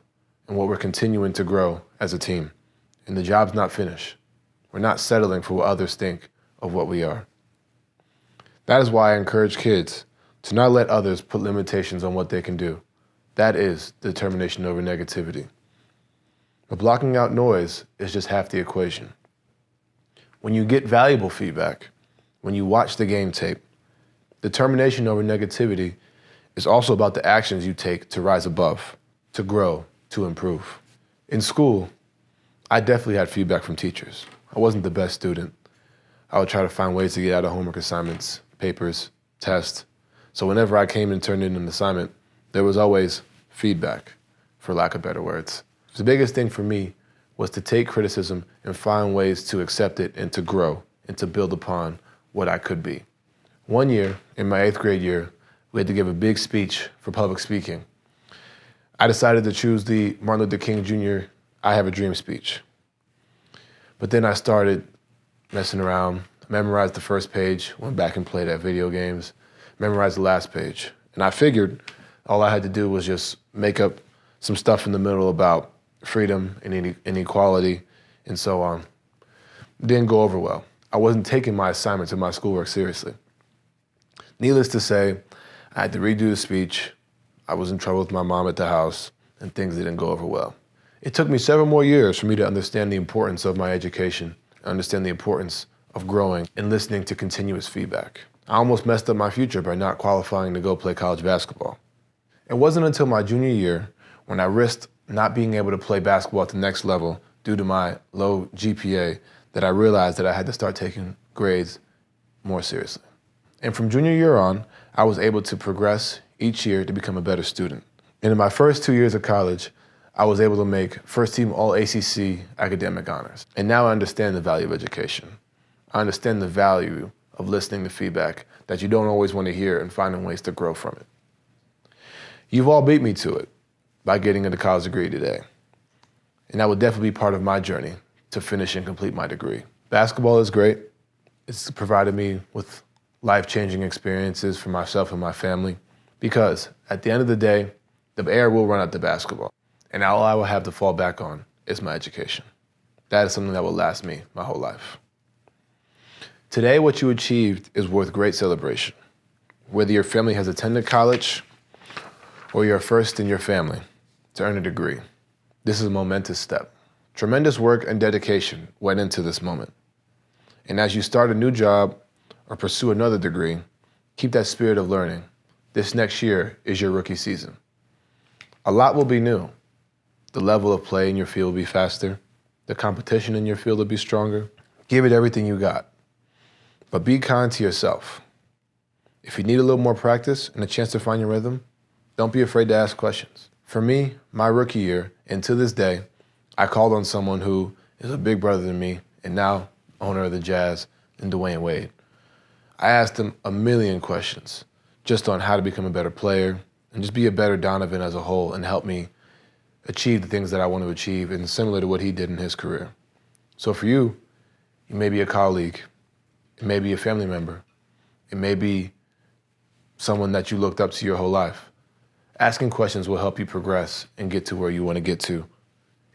and what we're continuing to grow as a team. And the job's not finished. We're not settling for what others think of what we are. That is why I encourage kids to not let others put limitations on what they can do. That is determination over negativity. But blocking out noise is just half the equation. When you get valuable feedback, when you watch the game tape, determination over negativity is also about the actions you take to rise above, to grow, to improve. In school, I definitely had feedback from teachers. I wasn't the best student. I would try to find ways to get out of homework assignments, papers, tests. So whenever I came and turned in an assignment, there was always feedback, for lack of better words. The biggest thing for me was to take criticism and find ways to accept it and to grow and to build upon what I could be. One year, in my 8th grade year, we had to give a big speech for public speaking. I decided to choose the Martin Luther King Jr. I Have a Dream speech. But then I started messing around. memorized the first page, went back and played at video games, memorized the last page. And I figured all I had to do was just make up some stuff in the middle about freedom and inequality and so on. It didn't go over well. I wasn't taking my assignments and my schoolwork seriously. Needless to say, I had to redo the speech. I was in trouble with my mom at the house, and things didn't go over well. It took me several more years for me to understand the importance of my education, understand the importance of growing and listening to continuous feedback. I almost messed up my future by not qualifying to go play college basketball. It wasn't until my junior year when I risked not being able to play basketball at the next level due to my low GPA that I realized that I had to start taking grades more seriously. And from junior year on, I was able to progress each year to become a better student. And in my first 2 years of college, I was able to make first team All-ACC academic honors. And now I understand the value of education. I understand the value of listening to feedback that you don't always want to hear and finding ways to grow from it. You've all beat me to it by getting a college degree today. And that will definitely be part of my journey to finish and complete my degree. Basketball is great. It's provided me with life-changing experiences for myself and my family because at the end of the day, the air will run out the basketball. And all I will have to fall back on is my education. That is something that will last me my whole life. Today, what you achieved is worth great celebration. Whether your family has attended college or you're first in your family to earn a degree, this is a momentous step. Tremendous work and dedication went into this moment. And as you start a new job or pursue another degree, keep that spirit of learning. This next year is your rookie season. A lot will be new. The level of play in your field will be faster. The competition in your field will be stronger. Give it everything you got. But be kind to yourself. If you need a little more practice and a chance to find your rhythm, don't be afraid to ask questions. For me, my rookie year, and to this day, I called on someone who is a big brother to me and now owner of the Jazz, in Dwayne Wade. I asked him a million questions just on how to become a better player and just be a better Donovan as a whole and help me achieve the things that I want to achieve and similar to what he did in his career. So for you, you may be a colleague, it may be a family member, it may be someone that you looked up to your whole life. Asking questions will help you progress and get to where you want to get to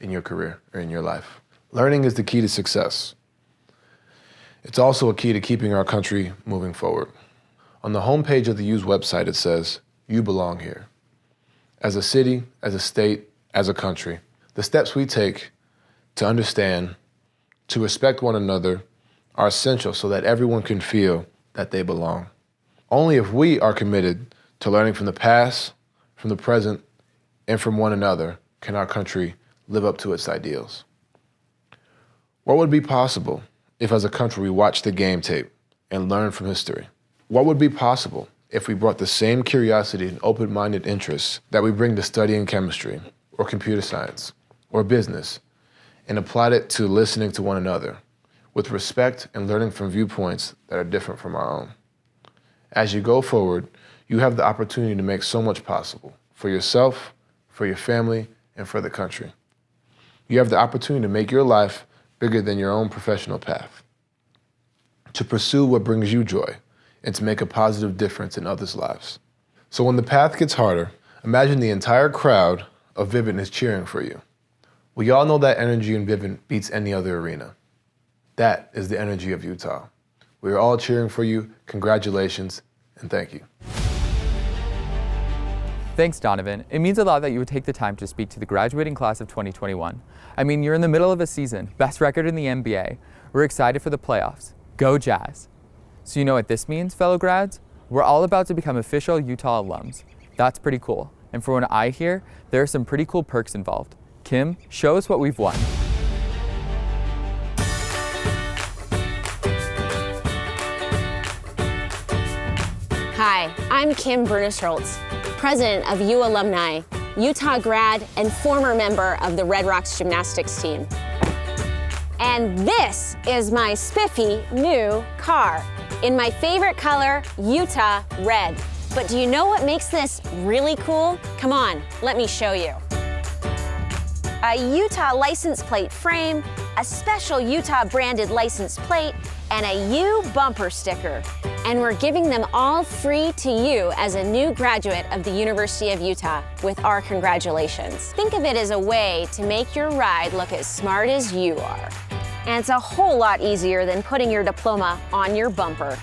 in your career or in your life. Learning is the key to success. It's also a key to keeping our country moving forward. On the homepage of the U's website, it says, "You belong here." As a city, as a state, as a country, the steps we take to understand, to respect one another, are essential so that everyone can feel that they belong. Only if we are committed to learning from the past, from the present, and from one another can our country live up to its ideals. What would be possible if as a country we watched the game tape and learned from history? What would be possible if we brought the same curiosity and open-minded interests that we bring to studying chemistry or computer science or business and applied it to listening to one another with respect and learning from viewpoints that are different from our own? As you go forward, you have the opportunity to make so much possible for yourself, for your family, and for the country. You have the opportunity to make your life bigger than your own professional path, to pursue what brings you joy, and to make a positive difference in others' lives. So when the path gets harder, imagine the entire crowd of Vivint is cheering for you. We all know that energy in Vivint beats any other arena. That is the energy of Utah. We are all cheering for you. Congratulations, and thank you. Thanks, Donovan. It means a lot that you would take the time to speak to the graduating class of 2021. I mean, you're in the middle of a season, best record in the NBA. We're excited for the playoffs. Go Jazz. So you know what this means, fellow grads? We're all about to become official Utah alums. That's pretty cool. And for what I hear, there are some pretty cool perks involved. Kim, show us what we've won. Hi, I'm Kim Brunis-Holtz, president of U Alumni, Utah grad, and former member of the Red Rocks gymnastics team. And this is my spiffy new car in my favorite color, Utah red. But do you know what makes this really cool? Come on, let me show you. A Utah license plate frame, a special Utah branded license plate, and a U bumper sticker. And we're giving them all free to you as a new graduate of the University of Utah with our congratulations. Think of it as a way to make your ride look as smart as you are. And it's a whole lot easier than putting your diploma on your bumper.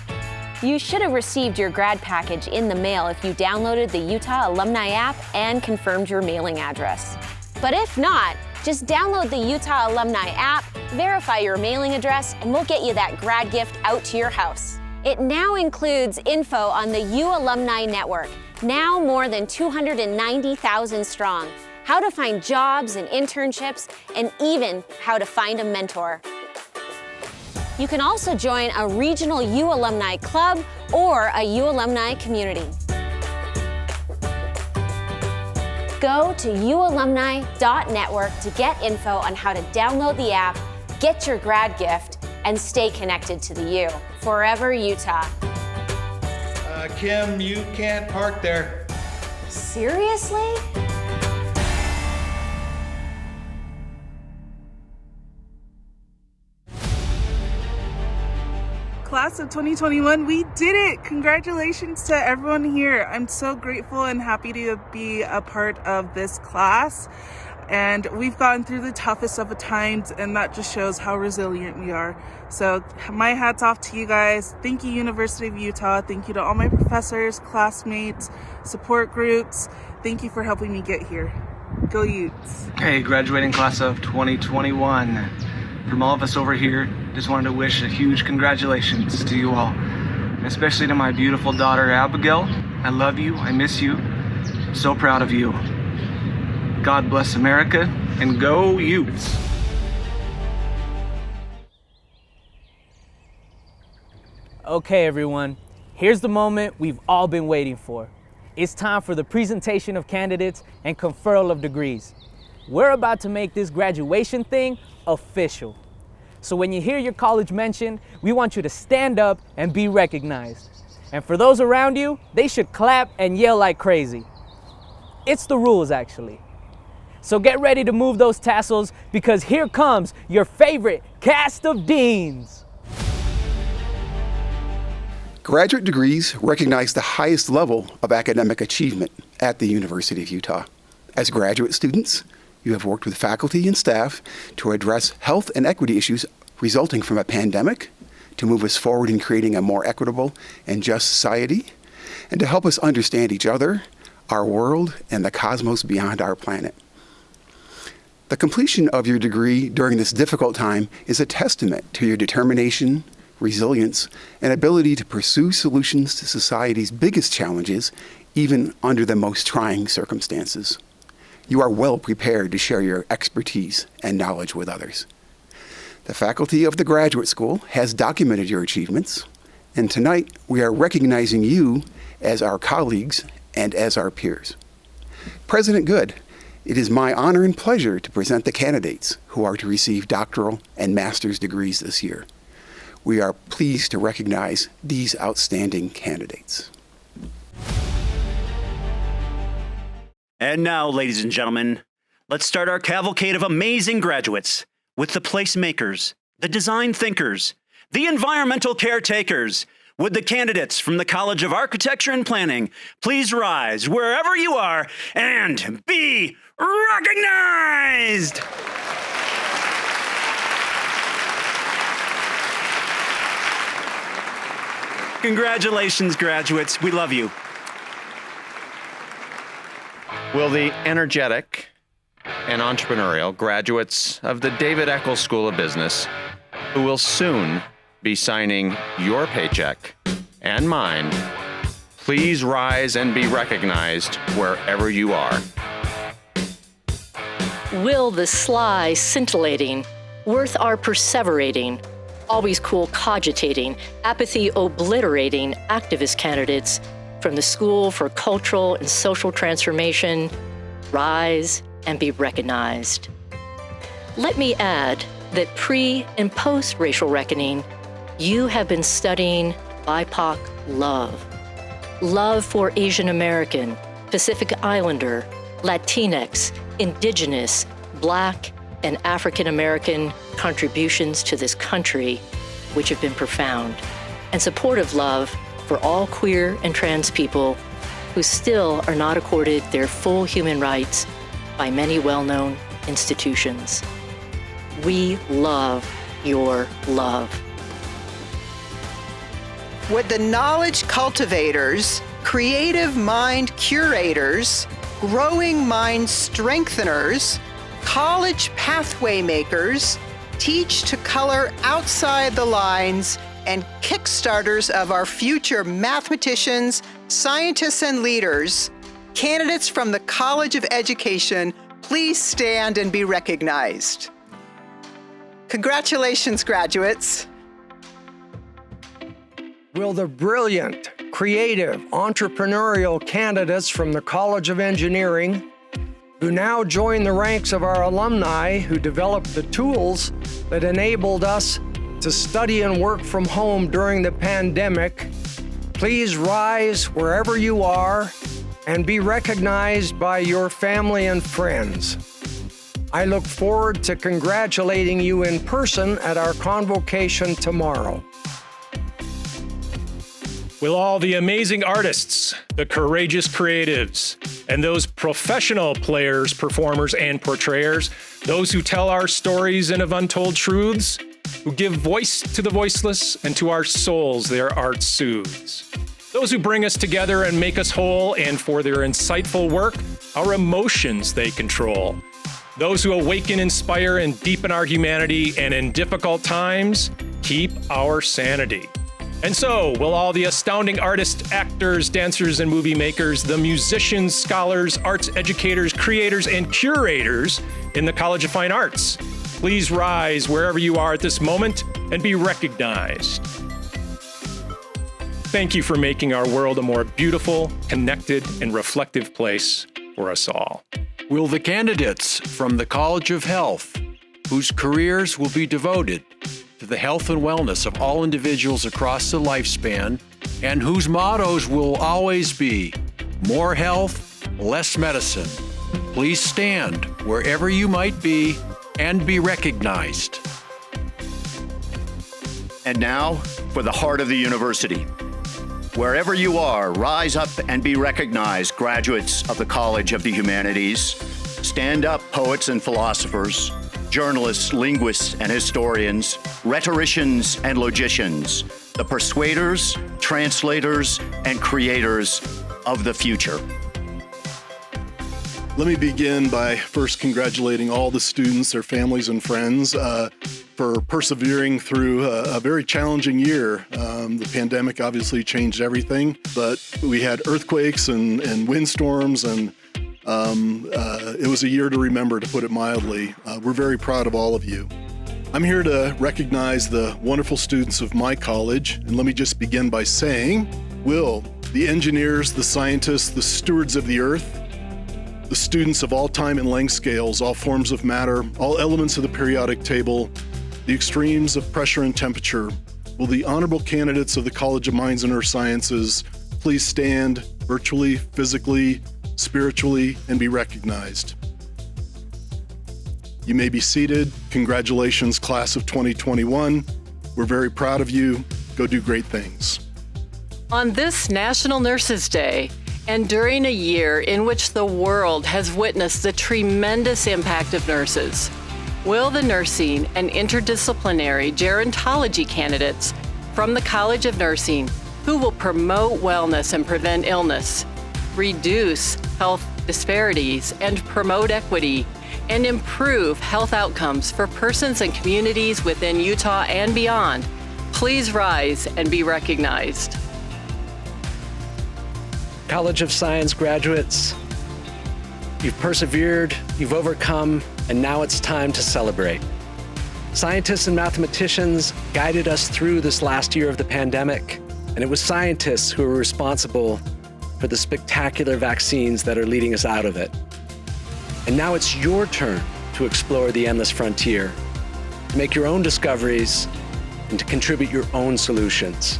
You should have received your grad package in the mail if you downloaded the Utah Alumni app and confirmed your mailing address. But if not, just download the Utah Alumni app, verify your mailing address, and we'll get you that grad gift out to your house. It now includes info on the U Alumni Network, now more than 290,000 strong, how to find jobs and internships, and even how to find a mentor. You can also join a regional U Alumni club or a U Alumni community. Go to ualumni.network to get info on how to download the app, get your grad gift, and stay connected to the U. Forever Utah. Kim, you can't park there. Seriously? Class of 2021, we did it! Congratulations to everyone here. I'm so grateful and happy to be a part of this class. And we've gotten through the toughest of times, and that just shows how resilient we are. So my hat's off to you guys. Thank you, University of Utah. Thank you to all my professors, classmates, support groups. Thank you for helping me get here. Go Utes. Hey, graduating class of 2021. From all of us over here, just wanted to wish a huge congratulations to you all, especially to my beautiful daughter, Abigail. I love you, I miss you, I'm so proud of you. God bless America, and go Utes. Okay, everyone, here's the moment we've all been waiting for. It's time for the presentation of candidates and conferral of degrees. We're about to make this graduation thing official. So when you hear your college mentioned, we want you to stand up and be recognized. And for those around you, they should clap and yell like crazy. It's the rules, actually. So get ready to move those tassels, because here comes your favorite cast of deans. Graduate degrees recognize the highest level of academic achievement at the University of Utah. As graduate students, you have worked with faculty and staff to address health and equity issues resulting from a pandemic, to move us forward in creating a more equitable and just society, and to help us understand each other, our world, and the cosmos beyond our planet. The completion of your degree during this difficult time is a testament to your determination, resilience, and ability to pursue solutions to society's biggest challenges, even under the most trying circumstances. You are well prepared to share your expertise and knowledge with others. The faculty of the graduate school has documented your achievements, and tonight we are recognizing you as our colleagues and as our peers. President Good, it is my honor and pleasure to present the candidates who are to receive doctoral and master's degrees this year. We are pleased to recognize these outstanding candidates. And now, ladies and gentlemen, let's start our cavalcade of amazing graduates with the placemakers, the design thinkers, the environmental caretakers, with the candidates from the College of Architecture and Planning. Please rise wherever you are and be recognized! Congratulations, graduates. We love you. Will the energetic and entrepreneurial graduates of the David Eccles School of Business, who will soon be signing your paycheck and mine, please rise and be recognized wherever you are. Will the sly, scintillating, worth our perseverating, always cool cogitating, apathy obliterating activist candidates from the School for Cultural and Social Transformation rise and be recognized? Let me add that pre and post racial reckoning, you have been studying BIPOC love. Love for Asian American, Pacific Islander, Latinx, Indigenous, Black, and African American contributions to this country which have been profound, and supportive love for all queer and trans people who still are not accorded their full human rights by many well-known institutions. We love your love. Would the knowledge cultivators, creative mind curators, growing mind strengtheners, college pathway makers, teach to color outside the lines, and kickstarters of our future mathematicians, scientists, and leaders, candidates from the College of Education, please stand and be recognized. Congratulations, graduates. Will the brilliant, creative, entrepreneurial candidates from the College of Engineering, who now join the ranks of our alumni who developed the tools that enabled us to study and work from home during the pandemic, please rise wherever you are and be recognized by your family and friends. I look forward to congratulating you in person at our convocation tomorrow. Will all the amazing artists, the courageous creatives, and those professional players, performers, and portrayers, those who tell our stories and of untold truths, who give voice to the voiceless and to our souls their art soothes. Those who bring us together and make us whole, and for their insightful work, our emotions they control. Those who awaken, inspire, and deepen our humanity, and in difficult times, keep our sanity. And so, will all the astounding artists, actors, dancers, and movie makers, the musicians, scholars, arts educators, creators, and curators in the College of Fine Arts, please rise wherever you are at this moment and be recognized. Thank you for making our world a more beautiful, connected, and reflective place for us all. Will the candidates from the College of Health, whose careers will be devoted to the health and wellness of all individuals across the lifespan, and whose mottos will always be more health, less medicine, please stand wherever you might be and be recognized. And now for the heart of the university. Wherever you are, rise up and be recognized, graduates of the College of the Humanities. Stand up, poets and philosophers, journalists, linguists and historians, rhetoricians and logicians, the persuaders, translators, and creators of the future. Let me begin by first congratulating all the students, their families, and friends for persevering through a very challenging year. The pandemic obviously changed everything, but we had earthquakes and windstorms, and it was a year to remember, to put it mildly. We're very proud of all of you. I'm here to recognize the wonderful students of my college, and let me just begin by saying, will the engineers, the scientists, the stewards of the earth, the students of all time and length scales, all forms of matter, all elements of the periodic table, the extremes of pressure and temperature, will the honorable candidates of the College of Mines and Earth Sciences please stand virtually, physically, spiritually, and be recognized. You may be seated. Congratulations, class of 2021. We're very proud of you. Go do great things. On this National Nurses Day, and during a year in which the world has witnessed the tremendous impact of nurses, will the nursing and interdisciplinary gerontology candidates from the College of Nursing, who will promote wellness and prevent illness, reduce health disparities and promote equity, and improve health outcomes for persons and communities within Utah and beyond, please rise and be recognized. College of Science graduates, you've persevered, you've overcome, and now it's time to celebrate. Scientists and mathematicians guided us through this last year of the pandemic, and it was scientists who were responsible for the spectacular vaccines that are leading us out of it. And now it's your turn to explore the endless frontier, to make your own discoveries, and to contribute your own solutions.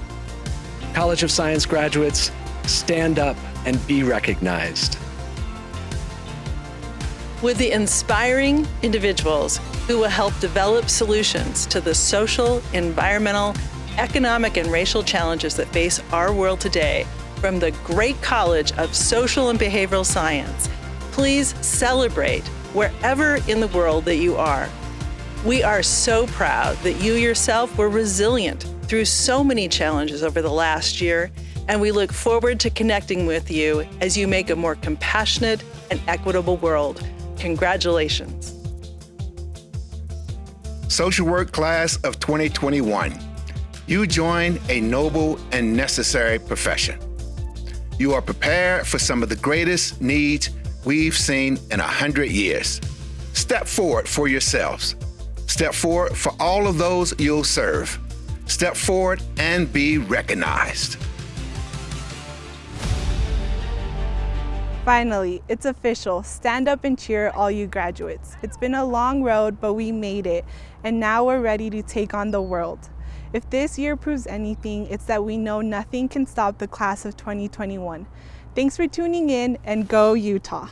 College of Science graduates, stand up and be recognized. with the inspiring individuals who will help develop solutions to the social, environmental, economic, and racial challenges that face our world today from the great College of Social and Behavioral Science. Please celebrate wherever in the world that you are. We are so proud that you yourself were resilient through so many challenges over the last year, and we look forward to connecting with you as you make a more compassionate and equitable world. Congratulations. Social Work Class of 2021. You join a noble and necessary profession. You are prepared for some of the greatest needs we've seen in 100 years. Step forward for yourselves. Step forward for all of those you'll serve. Step forward and be recognized. Finally, it's official. Stand up and cheer, all you graduates. It's been a long road, but we made it, and now we're ready to take on the world. If this year proves anything, it's that we know nothing can stop the class of 2021. Thanks for tuning in, and go Utah!